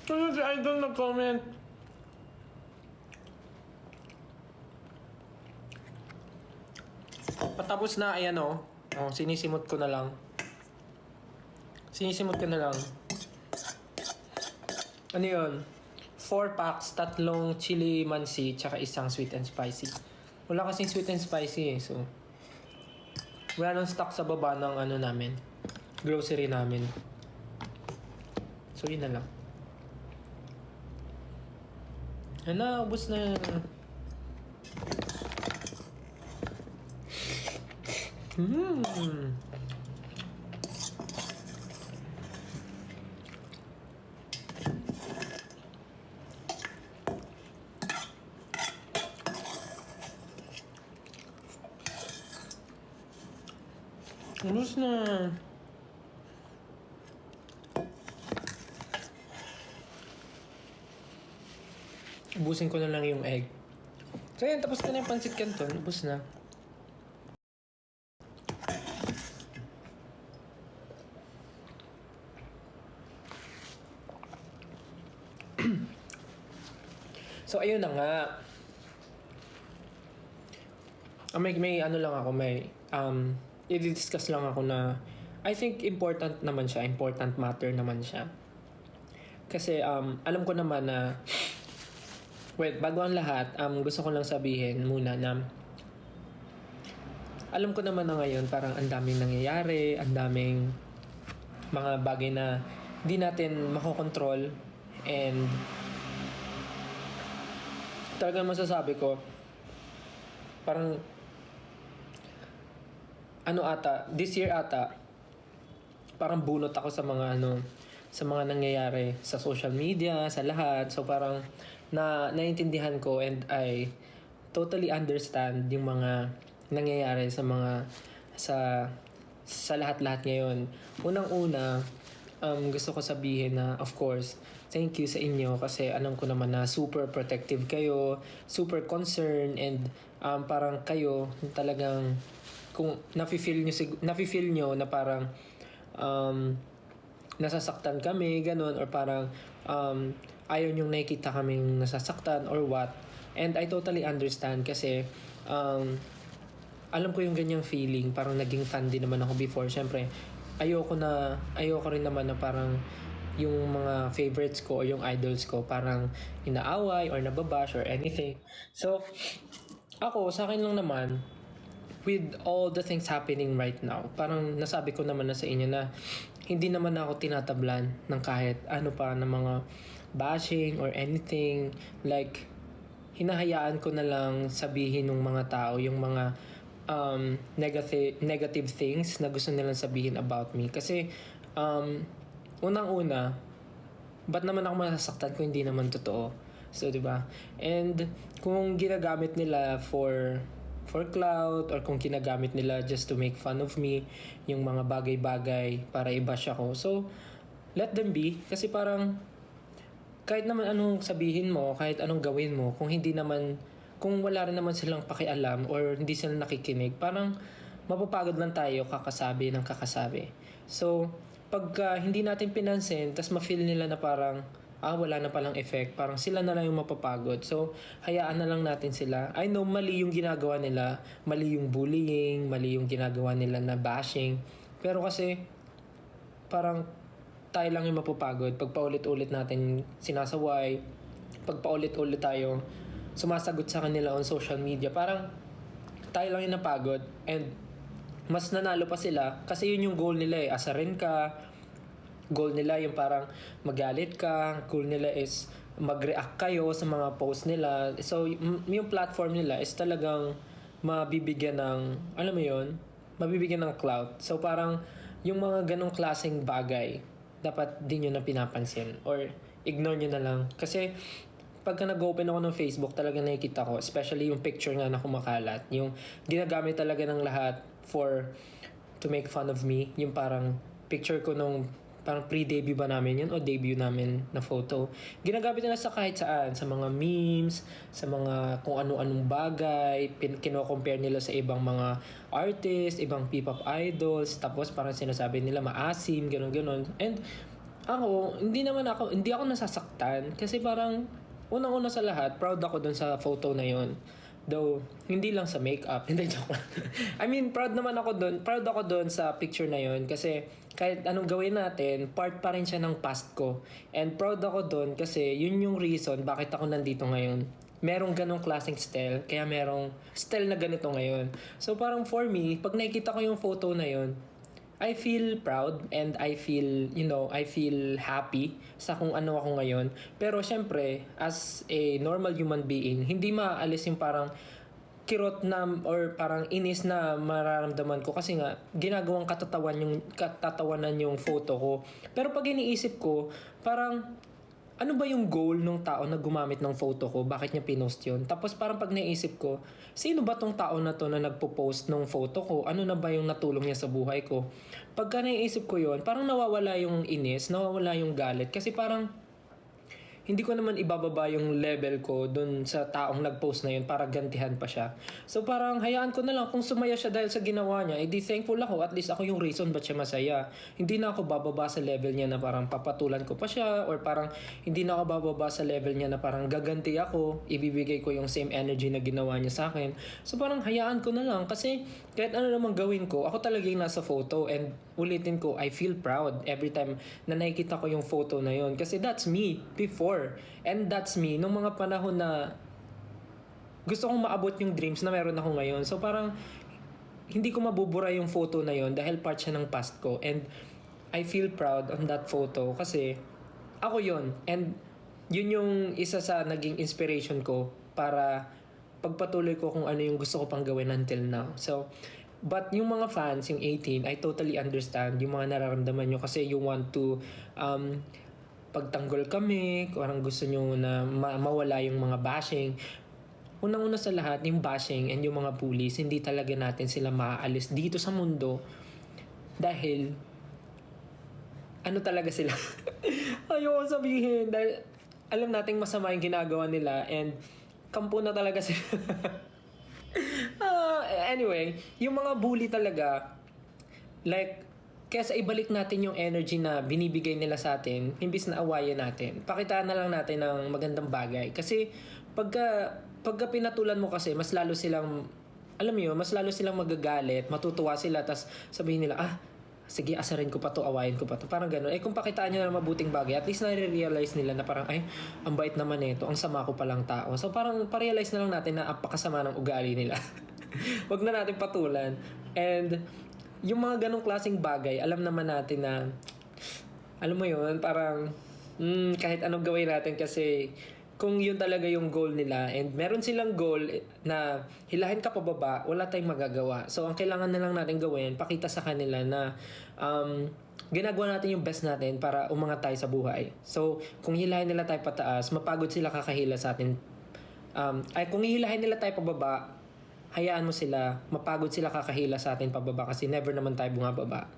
[SPEAKER 1] Ano si Idol nag-comment? Patapos na, ayan o. Oh, sinisimot ko na lang. Sinisimot ko na lang. Ano yun? 4 packs, 3 chili mansi, tsaka isang sweet and spicy. Wala kasing sweet and spicy eh, so... Wala nang stock sa baba ng ano namin. Grocery namin. So, yun na lang. Yan na, ubos na. Ubus na. Ubusin ko na lang yung egg. So yan, tapos na yung pancit canton. Ubus na. So ayun na nga. May ano lang ako, i-discuss lang ako na I think important naman siya, important matter naman siya. Kasi alam ko naman na bago ang lahat, gusto ko lang sabihin muna na alam ko naman na ngayon parang ang daming nangyayari, ang daming mga bagay na di natin makokontrol, and talagang masasabi ko parang this year ata, parang bunot ako sa mga sa mga nangyayari sa social media, sa lahat. So parang naiintindihan ko, and I totally understand yung mga nangyayari sa lahat-lahat ngayon. Unang-una, gusto ko sabihin na of course, thank you sa inyo kasi alam ko naman na super protective kayo, super concerned, and parang kayo talagang kung nafe-feel nyo na parang nasasaktan kami, ganun, or parang ayaw nyong nakikita kaming nasasaktan or what. And I totally understand kasi alam ko yung ganyang feeling. Parang naging fan din naman ako before. Siyempre, ayoko rin naman na parang yung mga favorites ko o yung idols ko parang inaaway or nababash or anything. So, ako, sa akin lang naman, with all the things happening right now, parang nasabi ko naman na sa inyo na hindi naman ako tinatablan ng kahit ano pa ng mga bashing or anything. Like, hinahayaan ko na lang sabihin ng mga tao yung mga negative things na gusto nilang sabihin about me. Kasi, unang-una, ba't naman ako masasaktan kung hindi naman totoo? So, di ba? And kung ginagamit nila for clout, or kung ginagamit nila just to make fun of me, yung mga bagay-bagay para i-bash ako. So, let them be. Kasi parang, kahit naman anong sabihin mo, kahit anong gawin mo, kung wala rin naman silang pakialam or hindi sila nakikinig, parang mapapagod lang tayo kakasabi ng kakasabi. So, pagka hindi natin pinansin, tas ma-feel nila na parang, wala na palang effect, parang sila na lang yung mapapagod. So, hayaan na lang natin sila. I know, mali yung ginagawa nila, mali yung bullying, mali yung ginagawa nila na bashing. Pero kasi, parang tayo lang yung mapapagod pag paulit-ulit natin sinasaway, pag paulit-ulit tayo sumasagot sa kanila on social media, parang tayo lang yung napagod, and mas nanalo pa sila kasi yun yung goal nila eh, asarin ka. Goal nila yung parang magalit ka, goal nila is mag-react kayo sa mga post nila. So yung platform nila is talagang mabibigyan ng, alam mo yun, mabibigyan ng clout. So parang yung mga ganong klaseng bagay dapat din nyo na pinapansin or ignore nyo na lang. Kasi pagka nag-open ako ng Facebook, talaga nakikita ko, especially yung picture nga na kumakalat, yung ginagamit talaga ng lahat to make fun of me, yung parang picture ko nung parang pre-debut ba namin yun o debut namin na photo. Ginagamit nila sa kahit saan, sa mga memes, sa mga kung ano-anong bagay, kino-compare nila sa ibang mga artists, ibang P-pop idols, tapos parang sinasabi nila maasim, gano'n-gano'n. And ako, hindi ako nasasaktan kasi parang unang-una sa lahat, proud ako dun sa photo na yon. Though, hindi lang sa makeup. Hindi, joke lang. I mean, proud naman ako doon. Proud ako doon sa picture na yon kasi kahit anong gawin natin, part pa rin siya ng past ko. And proud ako doon kasi yun yung reason bakit ako nandito ngayon. Merong ganong klaseng style, kaya merong style na ganito ngayon. So parang for me, pag nakikita ko yung photo na yon, I feel proud and I feel, I feel happy sa kung ano ako ngayon. Pero syempre, as a normal human being, hindi maaalis yung parang kirot na or parang inis na mararamdaman ko kasi nga ginagawang katatawanan yung photo ko. Pero pag iniisip ko, parang ano ba yung goal ng tao na gumamit ng photo ko? Bakit niya pinost yun? Tapos parang pag naisip ko, sino ba tong tao na to na nagpo-post ng photo ko? Ano na ba yung natulong niya sa buhay ko? Pagka naisip ko yun, parang nawawala yung inis, nawawala yung galit. Kasi parang hindi ko naman ibababa yung level ko dun sa taong nag-post na yun para gantihan pa siya. So parang hayaan ko na lang kung sumaya siya dahil sa ginawa niya, edi thankful ako, at least ako yung reason ba't siya masaya. Hindi na ako bababa sa level niya na parang papatulan ko pa siya, or parang hindi na ako bababa sa level niya na parang gaganti ako, ibibigay ko yung same energy na ginawa niya sa akin. So parang hayaan ko na lang kasi kahit ano namang gawin ko, ako talaga yung nasa photo, and ulitin ko, I feel proud every time na nakikita ko yung photo na yun kasi that's me before. And that's me nung mga panahon na gusto kong maabot yung dreams na meron ako ngayon. So parang hindi ko mabubura yung photo na yon dahil part siya ng past ko. And I feel proud on that photo kasi ako yon. And yun yung isa sa naging inspiration ko para pagpatuloy ko kung ano yung gusto ko pang gawin until now. So, but yung mga fans, yung 18, I totally understand yung mga nararamdaman nyo kasi you want to pagtanggol kami, parang gusto nyo na mawala yung mga bashing. Unang-una sa lahat, yung bashing and yung mga bullies, hindi talaga natin sila maaalis dito sa mundo dahil ano talaga sila. Ayoko sabihin dahil alam nating masama yung ginagawa nila and kampo na talaga sila. Anyway, yung mga bully talaga, like, kesa ibalik natin yung energy na binibigay nila sa atin, imbis na awayan natin, pakitaan na lang natin ng magandang bagay. Kasi pagka pinatulan mo kasi, mas lalo silang, alam mo yun, mas lalo silang magagalit, matutuwa sila, tas sabihin nila, sige, asarin ko pa to, awayin ko pa to. Parang gano'n. Kung pakitaan nyo na mabuting bagay, at least nare-realize nila na parang, ang bait naman nito, ang sama ko palang tao. So parang pa-realize na lang natin na apakasama ng ugali nila. Wag na natin patulan. And yung mga ganong klaseng bagay, alam naman natin na, alam mo yun, parang, kahit anong gawin natin kasi, kung yun talaga yung goal nila, and meron silang goal na hilahin ka pababa, wala tayong magagawa. So, ang kailangan na lang natin gawin, pakita sa kanila na, ginagawa natin yung best natin para umangat tayo sa buhay. So, kung hilahin nila tayo pataas, mapagod sila kakahila sa atin. Kung hihilahin nila tayo pababa, hayaan mo sila, mapagod sila kakahila sa atin pababa kasi never naman tayo bumababa.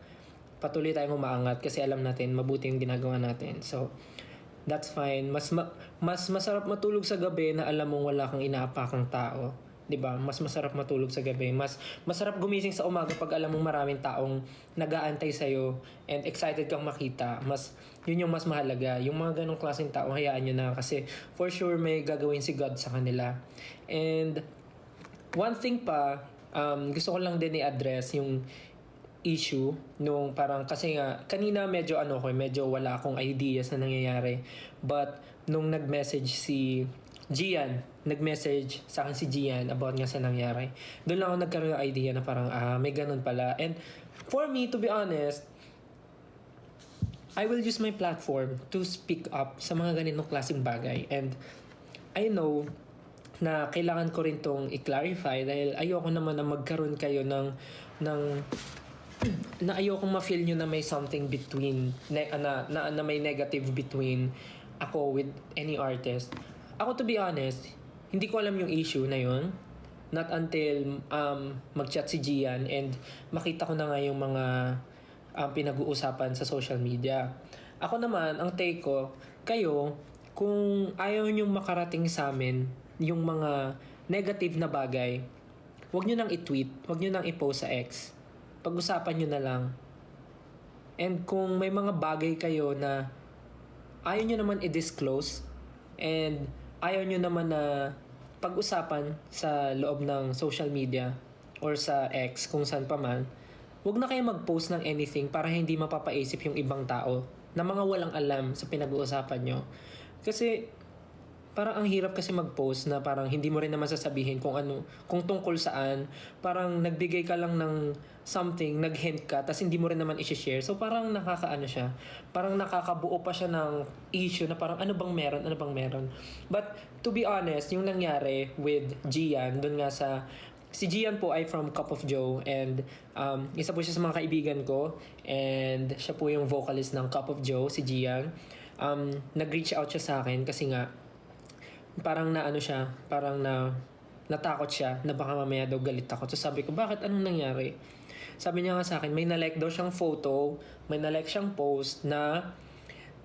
[SPEAKER 1] Patuloy tayong umaangat kasi alam natin mabuti yung ginagawa natin. So, that's fine. Mas masarap matulog sa gabi na alam mong wala kang inaapakang tao. 'Di ba? Mas masarap matulog sa gabi. Mas masarap gumising sa umaga pag alam mong maraming taong nag-aantay sa iyo and excited kang makita. Yun yung mas mahalaga. Yung mga ganong klaseng tao, hayaan nyo na kasi for sure may gagawin si God sa kanila. And one thing pa, gusto ko lang din i-address yung issue nung parang kasi nga kanina medyo wala akong ideas na nangyayari, but nung nag-message sa akin si Gian about nga sa nangyari, doon lang ako nagkaroon ng idea na parang may ganun pala. And for me, to be honest, I will use my platform to speak up sa mga ganitong klaseng bagay. And I know na kailangan ko rin tong i-clarify dahil ayoko naman na magkaroon kayo ng na ayokong ma-feel nyo na may something between na may negative between ako with any artist. Ako, to be honest, hindi ko alam yung issue na yun, not until mag-chat si Gian and makita ko na nga yung mga pinag-uusapan sa social media. Ako naman, ang take ko, kayo, kung ayaw nyong makarating sa amin yung mga negative na bagay, huwag nyo nang i-tweet, huwag nyo nang i-post sa X. Pag-usapan nyo na lang. And kung may mga bagay kayo na ayaw nyo naman i-disclose and ayaw nyo naman na pag-usapan sa loob ng social media or sa X, kung saan pa man, huwag na kayo mag-post ng anything para hindi mapapaisip yung ibang tao na mga walang alam sa pinag-uusapan nyo. Kasi parang ang hirap kasi mag-post na parang hindi mo rin naman sasabihin kung ano, kung tungkol saan. Parang nagbigay ka lang ng something, nag-hint ka, tapos hindi mo rin naman i-share. So parang nakakaano siya. Parang nakakabuo pa siya ng issue na parang ano bang meron. But to be honest, yung nangyari with Gian, dun nga sa si Gian po ay from Cup of Joe and isa po siya sa mga kaibigan ko and siya po yung vocalist ng Cup of Joe, si Gian. Nag-reach out siya sa akin kasi nga parang natakot siya na baka mamaya daw galit ako. So sabi ko, bakit? Anong nangyari? Sabi niya nga sa akin, may na-like daw siyang photo, may na-like siyang post na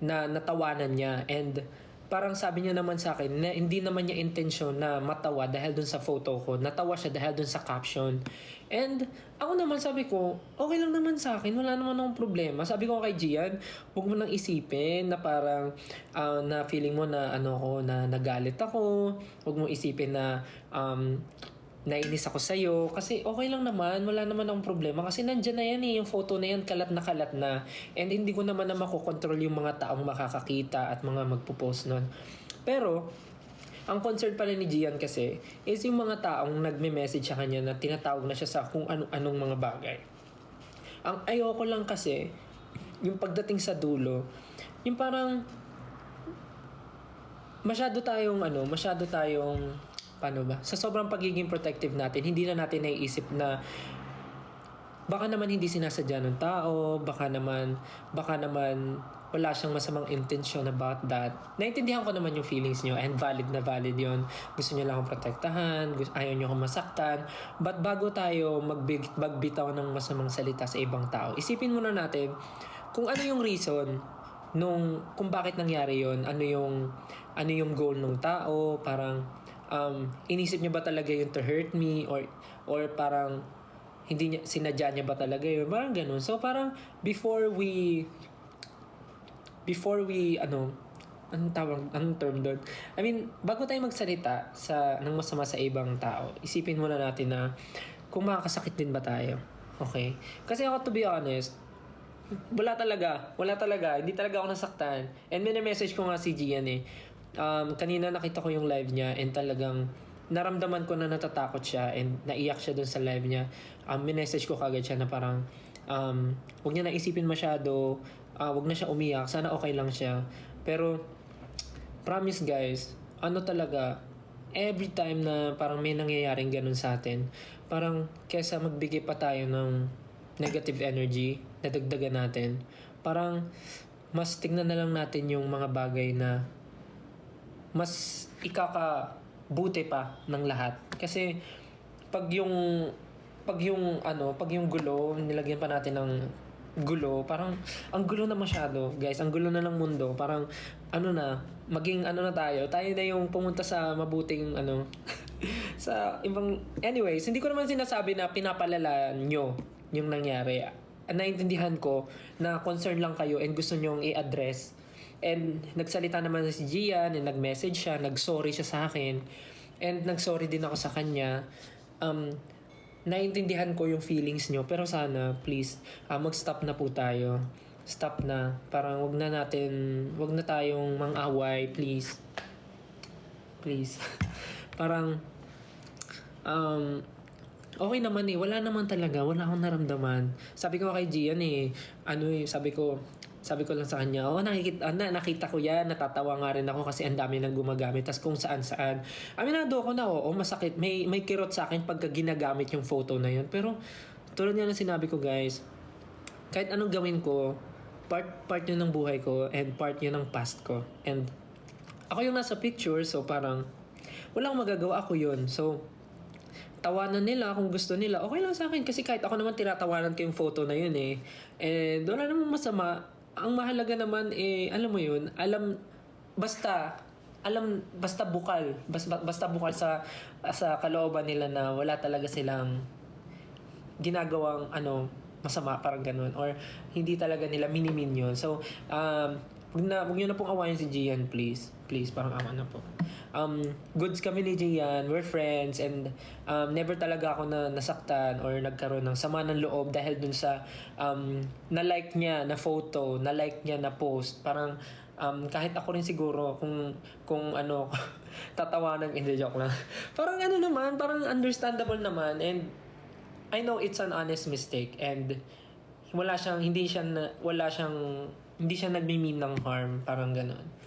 [SPEAKER 1] natawanan niya. And parang sabi niya naman sa akin na hindi naman niya intensyon na matawa dahil dun sa photo ko. Natawa siya dahil dun sa caption. And ako naman sabi ko, okay lang naman sa akin. Wala naman akong problema. Sabi ko kay Gian, huwag mo nang isipin na parang na feeling mo na na nagalit ako. Huwag mo isipin na nainis ako sa'yo. Kasi okay lang naman. Wala naman akong problema. Kasi nandyan na yan yung photo na yan, kalat na. And hindi ko naman na makokontrol yung mga taong makakakita at mga magpo-post nun. Pero, ang concern pala ni Gian kasi is yung mga taong nagme-message sa kanya na tinatawag na siya sa kung anong mga bagay. Ang ayoko lang kasi, yung pagdating sa dulo, yung parang masyado tayong paano ba? Sa sobrang pagiging protective natin, hindi na natin naiisip na baka naman hindi sinasadya ng tao, baka naman wala siyang masamang intention about that. Naintindihan ko naman yung feelings nyo and valid na valid yon. Gusto nyo lang akong protektahan, ayaw nyo akong masaktan. But bago tayo magbitaw ng masamang salita sa ibang tao, isipin muna natin kung ano yung reason kung bakit nangyari yon, ano yung goal ng tao, parang inisip niya ba talaga yun to hurt me or parang hindi niya sinadya niya ba talaga yun, parang ganun. So parang before we anong term doon? I mean, bago tayo magsalita ng masama sa ibang tao, isipin muna natin na kung makakasakit din ba tayo. Okay? Kasi ako, to be honest, wala talaga. Hindi talaga ako nasaktan. And may na-message ko nga si Gian kanina nakita ko yung live niya and talagang naramdaman ko na natatakot siya and naiyak siya dun sa live niya. Minessage ko kagad siya na parang huwag niya na isipin masyado, huwag na siya umiyak, sana okay lang siya. Pero promise guys, talaga, every time na parang may nangyayaring ganun sa atin, parang kesa magbigay pa tayo ng negative energy na dagdagan natin, parang mas tignan na lang natin yung mga bagay na mas ikakabuti pa ng lahat. Kasi pag yung gulo, nilagyan pa natin ng gulo, parang ang gulo na masyado, guys. Ang gulo na ng mundo. Parang maging na tayo. Tayo na yung pumunta sa mabuting sa ibang, anyways, hindi ko naman sinasabi na pinapalala nyo yung nangyari. Naintindihan ko na concern lang kayo and gusto nyong i-address. And nagsalita naman si Gian and nag-message siya, nag-sorry siya sa akin. And nag-sorry din ako sa kanya. Naintindihan ko yung feelings nyo, pero sana, please, mag-stop na po tayo. Stop na. Parang wag na tayong mang-away, please. Please. Parang, okay naman wala naman talaga, wala akong naramdaman. Sabi ko kay Gian sabi ko lang sa kanya, nakita ko yan, natatawa nga rin ako kasi ang dami nang gumagamit, tas kung saan-saan. Aminado ako na, masakit, may kirot sa akin pagka ginagamit yung photo na yun. Pero, tulad nga ng sinabi ko guys, kahit anong gawin ko, part yun ng buhay ko, and part yun ng past ko. And, ako yung nasa picture, so parang, wala akong magagawa, ako yun. So, tawanan nila kung gusto nila. Okay lang sa akin kasi kahit ako naman tinatawanan ko yung photo na yun eh. And wala namang masama. Ang mahalaga naman eh, alam mo yun, basta bukal, basta bukal sa kalooban nila na wala talaga silang ginagawang masama, parang ganun, or hindi talaga nila minimin yun. So wag nyo na pong awayin si Gian, please, parang awa na po. Goods kami ni Gian, we're friends, and never talaga ako na nasaktan or nagkaroon ng sama ng loob dahil dun sa na-like niya na photo, na-like niya na post. Parang kahit ako rin siguro kung tatawanan, hindi, joke lang. Parang naman, parang understandable naman, and I know it's an honest mistake, and hindi siya nagmi-mean ng harm, parang gano'n.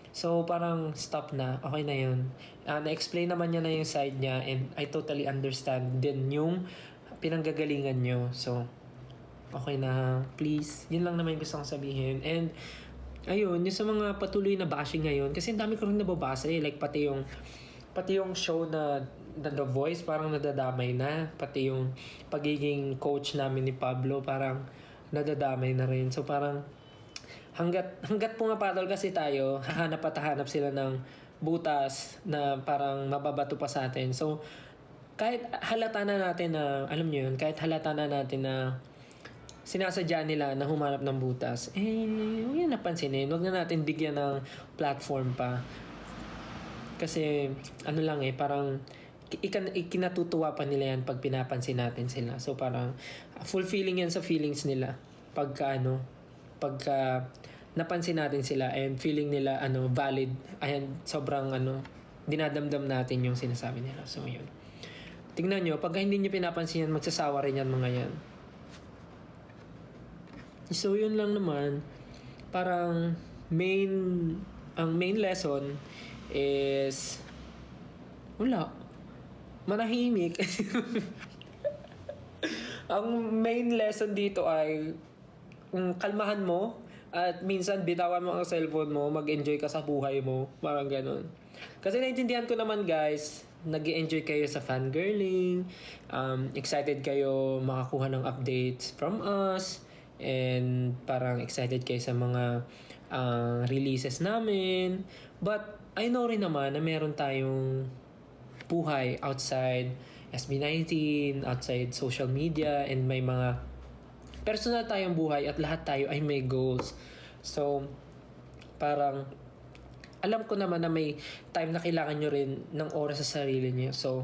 [SPEAKER 1] So, parang stop na. Okay na yun. Na-explain naman niya na yung side niya, and I totally understand din yung pinanggagalingan niyo. So, okay na. Please. Yun lang naman yung gusto kong sabihin. And, ayun, yung sa mga patuloy na bashing ngayon, kasi ang dami ko rin nababasa eh. Like, pati yung show na The Voice, parang nadadamay na. Pati yung pagiging coach namin ni Pablo, parang nadadamay na rin. So, parang hanggat pumapatol kasi tayo, hahanap at hahanap sila ng butas na parang mababato pa sa atin. So, kahit halata na natin na, alam nyo yun, kahit halata na natin na sinasadya nila na humanap ng butas, huwag yan napansinin. Huwag na natin bigyan ng platform pa. Kasi, parang ikinatutuwa pa nila yan pag pinapansin natin sila. So, parang fulfilling yan sa feelings nila pagka napansin natin sila and feeling nila valid, ayan, sobrang dinadamdam natin yung sinasabi nila. So yun, tingnan nyo, pag hindi nyo pinapansin yan, magsasawa rin yan mga yan. So yun lang naman, parang ang main lesson is manahimik. Ang main lesson dito ay kalmahan mo, at minsan bitawan mo ang cellphone mo, mag-enjoy ka sa buhay mo, parang ganun. Kasi naintindihan ko naman guys, nag-enjoy kayo sa fangirling, excited kayo makakuha ng updates from us, and parang excited kayo sa mga releases namin. But I know rin naman na meron tayong buhay outside SB19, outside social media, and may mga personal tayong buhay at lahat tayo ay may goals. So, parang alam ko naman na may time na kailangan nyo rin ng oras sa sarili nyo. So,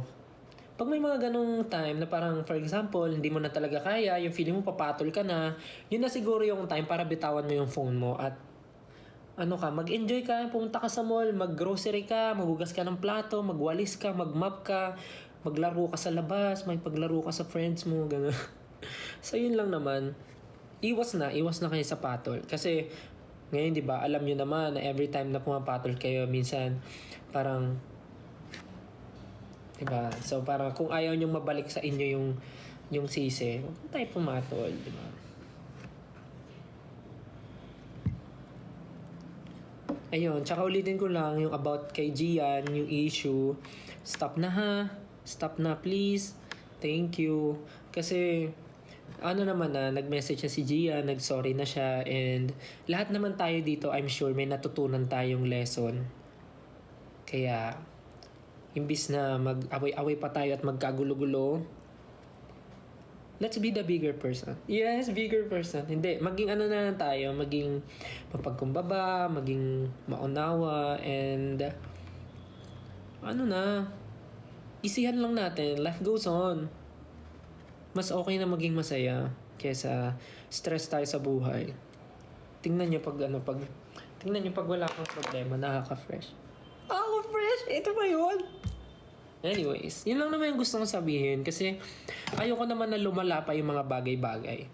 [SPEAKER 1] pag may mga ganong time na parang, for example, hindi mo na talaga kaya, yung feeling mo papatol ka na, yun na siguro yung time para bitawan mo yung phone mo at mag-enjoy ka, pumunta ka sa mall, mag-grocery ka, maghugas ka ng plato, magwalis ka, mag-mop ka, maglaro ka sa labas, may paglaro ka sa friends mo, gano'n. So, yun lang naman. Iwas na kayo sa patol. Kasi, ngayon, di ba, alam nyo naman na every time na pumapatol kayo, minsan, parang, di ba? So, parang kung ayaw nyo mabalik sa inyo yung sisi, huwag tayo pumatol, di ba? Ayun, tsaka ulitin ko lang yung about kay Gian, yung issue. Stop na ha. Stop na, please. Thank you. Kasi, nag-message na si Gian, nag-sorry na siya, and lahat naman tayo dito, I'm sure may natutunan tayong lesson. Kaya, imbis na mag-away-away pa tayo at magkagulo-gulo, let's be the bigger person. Yes, bigger person. Hindi, maging na lang tayo, maging mapagkumbaba, maging maunawa, and isihan lang natin, life goes on. Mas okay na maging masaya kaysa stress tayo sa buhay. Tingnan nyo pag wala kang problema, nakaka-fresh. Nakaka-fresh? Ito ba yun? Anyways, yun lang naman yung gusto kong sabihin kasi ayoko naman na lumala pa yung mga bagay-bagay.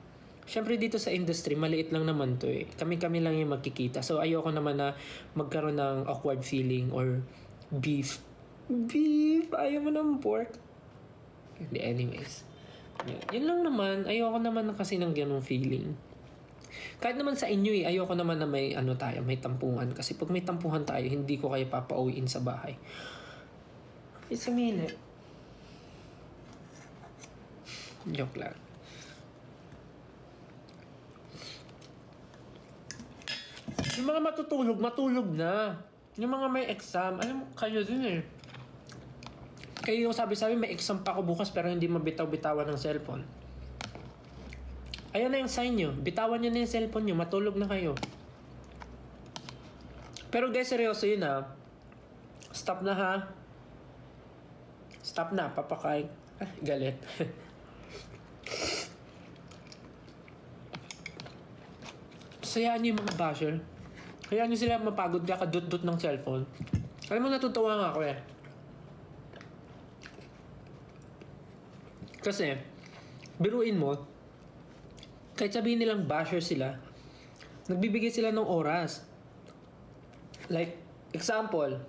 [SPEAKER 1] Syempre dito sa industry, maliit lang naman to eh. Kami-kami lang yung magkikita. So ayoko naman na magkaroon ng awkward feeling or beef. Beef? Ayaw mo ng pork? Hindi, anyways. Yun lang naman. Ayoko naman na kasi ng ganung feeling. Kahit naman sa inyo ayoko naman na may may tampungan. Kasi pag may tampuhan tayo, hindi ko kayo papauwiin sa bahay. It's a minute. Joke lang. Yung mga matulog na. Yung mga may exam, alam mo, kayo din eh. Kayo yung sabi-sabi, may exam pa ako bukas pero hindi mabitaw-bitawan ng cellphone. Ayan na yung sign nyo. Bitawan nyo na yung cellphone nyo. Matulog na kayo. Pero guys, seryoso yun ha. Stop na ha. Stop na. Papakain. Ah, galit. Sayaan nyo yung mga basher. Kaya nyo sila mapagod ka kadut-dut ng cellphone. Alam mo, natutuwa nga ako eh. Kasi, biruin mo, kahit sabihin nilang basher sila, nagbibigay sila ng oras. Like, example,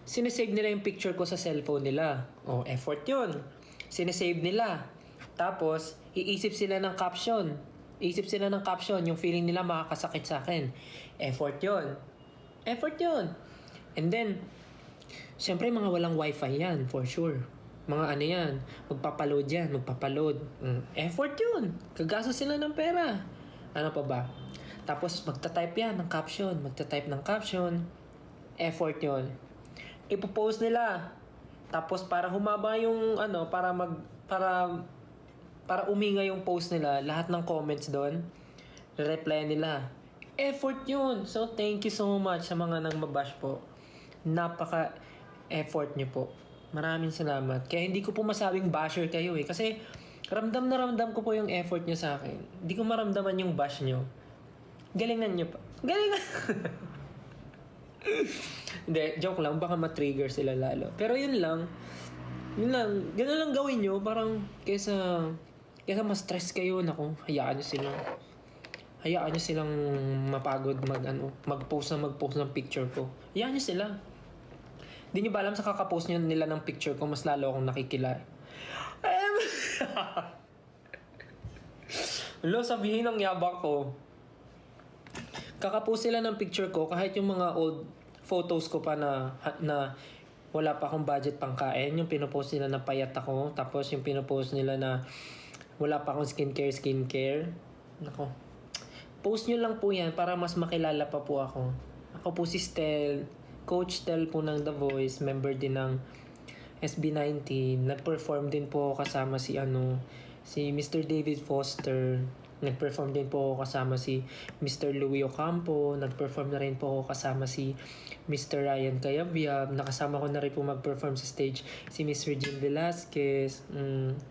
[SPEAKER 1] sinesave nila yung picture ko sa cellphone nila. O, effort yun. Sinesave nila. Tapos, iisip sila ng caption. Yung feeling nila makakasakit sa akin. Effort yun. And then, syempre mga walang wifi yan, for sure. Mga ano yan, magpapaload. Effort yun. Kagastos sila ng pera. Ano pa ba? Tapos magta-type yan ng caption. Effort yun. Ipopost nila. Tapos para humaba yung ano, para uminga yung post nila, lahat ng comments doon, reply nila. Effort yun. So, thank you so much sa mga nang mabash po. Napaka-effort nyo po. Maraming salamat. Kaya hindi ko po masabing basher kayo eh. Kasi, ramdam na ramdam ko po yung effort nyo sa akin. Hindi ko maramdaman yung bash nyo. Galingan nyo pa. Galingan! Hindi, joke lang. Baka ma-trigger sila lalo. Pero yun lang. Ganun lang gawin nyo. Parang, kesa ma-stress kayo, naku, hayaan nyo silang mapagod mag-post ng picture ko. Hayaan nyo sila. Hindi nyo ba alam sa kakapost nila ng picture ko, mas lalo akong nakikilala. Sabihin ng yabang ko. Kakapost sila ng picture ko, kahit yung mga old photos ko pa na wala pa akong budget pang kain, yung pinopost nila na payat ako, tapos yung pinopost nila na wala pa akong skincare. Nako. Post nyo lang po yan para mas makilala pa po ako. Ako po si Stel, Coach Stel po ng The Voice, member din ng SB19. Nag-perform din po kasama si Mr. David Foster. Nag-perform din po kasama si Mr. Louie Ocampo. Nag-perform na rin po kasama si Mr. Ryan Cayabyab. Nakasama ko na rin po mag-perform sa stage si Miss Regine Velasquez.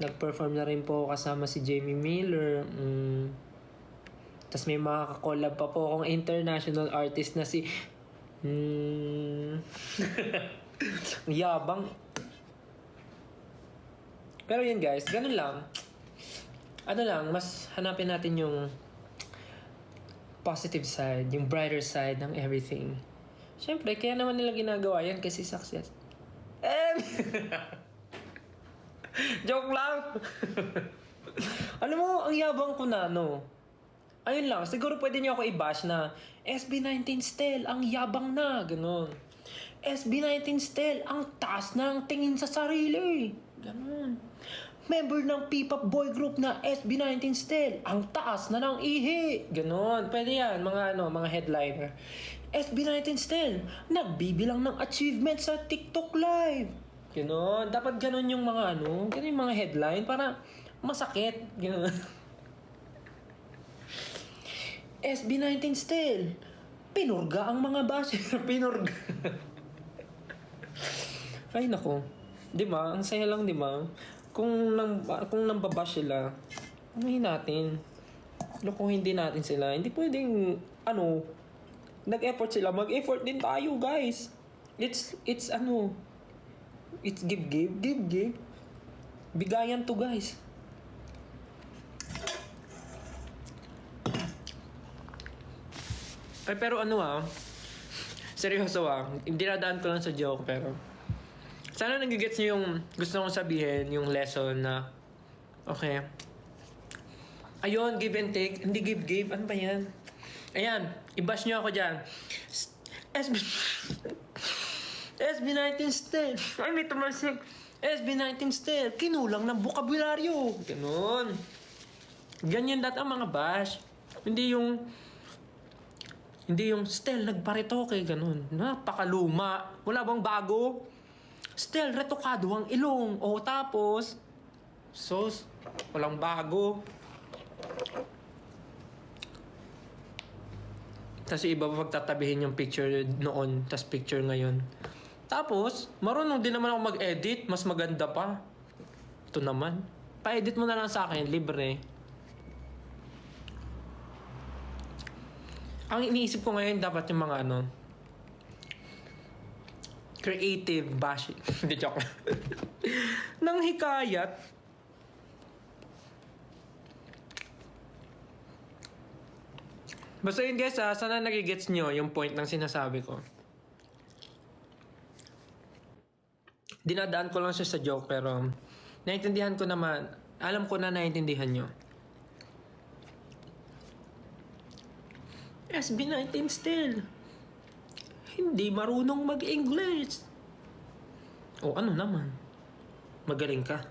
[SPEAKER 1] Nag-perform na rin po kasama si Jamie Miller. Tapos may mga kakolab pa po akong international artist na si yabang. Pero yun guys, ganun lang. Mas hanapin natin yung positive side, yung brighter side ng everything. Siyempre, kaya naman nila ginagawa yan kasi success. Joke lang! Alam mo, ang yabang ko na, ayun lang, siguro pwede niyo ako i-bash na SB19 Stel, ang yabang na, ganun. SB19 Stel, ang taas na ang tingin sa sarili. Ganun. Member ng P-pop boy group na SB19 Stel, ang taas na ng ihi. Ganon. Pwede yan, mga headliner. SB19 Stel, nagbibilang ng achievement sa TikTok Live. Ganon. Dapat ganon yung mga ganon yung mga headline para masakit. Ganon. SB19 Stel, pinurga ang mga basher. Pinurga. Ay, nako. Diba? Ang saya lang, diba? Kung nambabash sila, anuhin natin. Kung hindi natin sila, hindi pwedeng, nag-effort sila. Mag-effort din tayo, guys. It's give. Bigayan to, guys. Ay, pero seryoso dinadaan ko lang sa joke, pero sana nagigets nyo yung gusto kong sabihin, yung lesson na, okay, ayun, give and take, hindi give, ano ba yan? Ayan, i-bash nyo ako dyan. SB19 Stel. Ay, may tumasik. SB19 still, kinulang ng bokabularyo. Ganun. Ganyan dati ang mga bash. Hindi yung still, nagparetoke, ganun. Napakaluma. Wala bang bago? Still, retokado ang ilong. O tapos, sos, walang bago. Tapos iba pa pagtatabihin yung picture noon, tas picture ngayon. Tapos, marunong din naman ako mag-edit. Mas maganda pa. Ito naman. Pa-edit mo na lang sa akin, libre. Ang iniisip ko ngayon, dapat yung mga creative bashing. Hindi, joke. Nang hikayat. Basta yun guys, sana nagigets nyo yung point ng sinasabi ko. Dinadaan ko lang siya sa joke, pero naintindihan ko naman. Alam ko na naintindihan nyo. SB19 still. Hindi marunong mag-English. O ano naman? Magaling ka.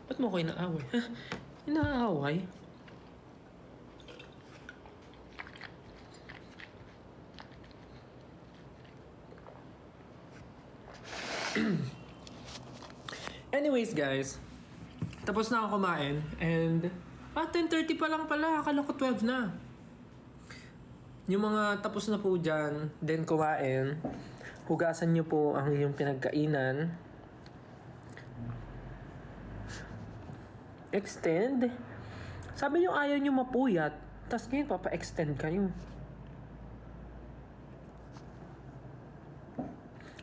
[SPEAKER 1] Ba't mo ko inaaway? Inaaway? Anyways guys, tapos na ako kumain and 10:30 pa lang pala, akala ko 12 na. Yung mga tapos na po dyan, then kumain, hugasan nyo po ang inyong pinagkainan. Extend. Sabi nyo ayaw nyo mapuyat, tas ngayon papa-extend kayo.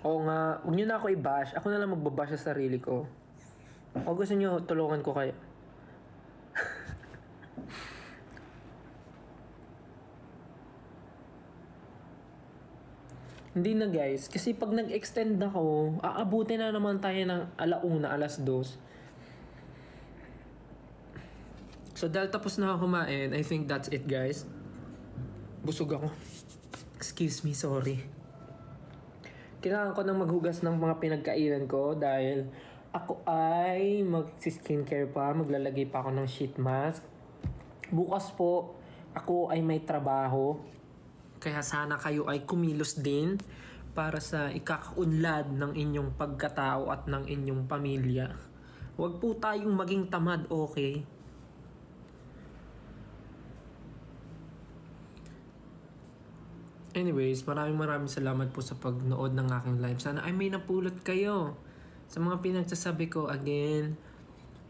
[SPEAKER 1] Oo nga, huwag nyo na ako i-bash. Ako na lang magbabash sa sarili ko. O gusto nyo, tulungan ko kayo. Hindi na guys, kasi pag nag-extend ako, aabutin na naman tayo ng 1:00, 2:00. So dahil tapos na ako kumain, I think that's it guys. Busog ako. Excuse me, sorry. Kailangan ko nang maghugas ng mga pinagkainan ko dahil ako ay mag-skincare pa, maglalagay pa ako ng sheet mask. Bukas po, ako ay may trabaho. Kaya sana kayo ay kumilos din para sa ikakaunlad ng inyong pagkatao at ng inyong pamilya. Huwag po tayong maging tamad, okay? Anyways, maraming salamat po sa pagnood ng aking live. Sana ay may napulot kayo sa mga pinagsasabi ko. Again,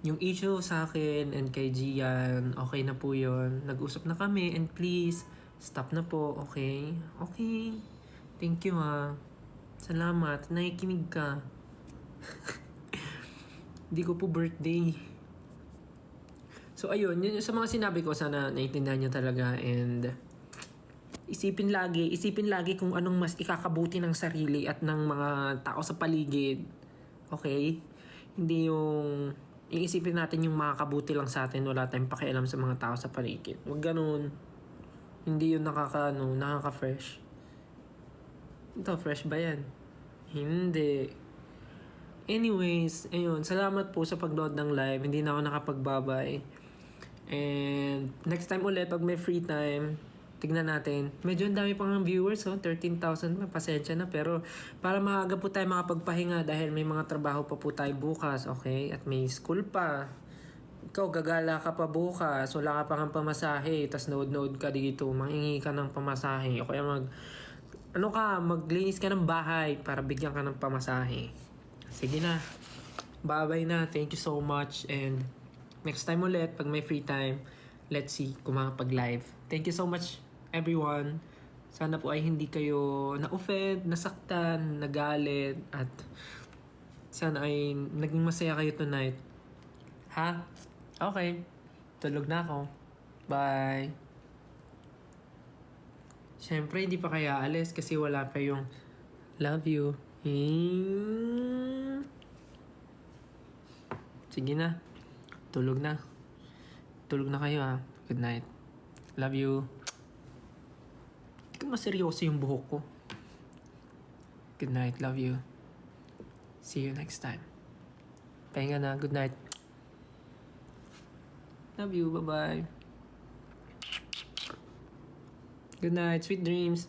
[SPEAKER 1] yung issue sa akin and kay Gian, okay na po yun. Nag-usap na kami and please, stop na po, okay? Okay. Thank you ha. Salamat. Nakikinig ka. Hindi ko po birthday. So ayun, yun sa mga sinabi ko, sana naiintindihan nyo talaga and isipin lagi kung anong mas ikakabuti ng sarili at ng mga tao sa paligid. Okay? Hindi yung iisipin natin yung makakabuti lang sa atin, wala tayong pakialam sa mga tao sa paligid. Huwag ganun. Hindi yun nakaka-fresh. Ito, fresh ba yan? Hindi. Anyways, ayun, salamat po sa pagnood ng live. Hindi na ako nakapagbabay. And next time ulit, pag may free time, tignan natin. Medyo ang dami pang viewers, 13,000 na. Pasensya na. Pero para maaga po tayo makapagpahinga dahil may mga trabaho pa po tayo bukas, okay? At may school pa. Ikaw, gagala ka pa bukas. Wala ka pa kang pamasahe. Tas nood ka dito. Mangingi ka ng pamasahe. O kaya maglinis ka ng bahay para bigyan ka ng pamasahe. Sige na. Bye-bye na. Thank you so much. And next time ulit, pag may free time, let's see kung makapag-live. Thank you so much, everyone. Sana po ay hindi kayo na-offend, nasaktan, nagalit, at sana ay naging masaya kayo tonight. Ha? Okay. Tulog na ako. Bye. Siyempre, hindi pa kaya alis kasi wala pa yung love you. Sige na. Tulog na. Tulog na kayo ha. Good night. Love you. Hindi ko maseryoso yung buhok ko. Good night. Love you. See you next time. Pahinga na. Good night. Love you. Bye-bye. Good night. Sweet dreams.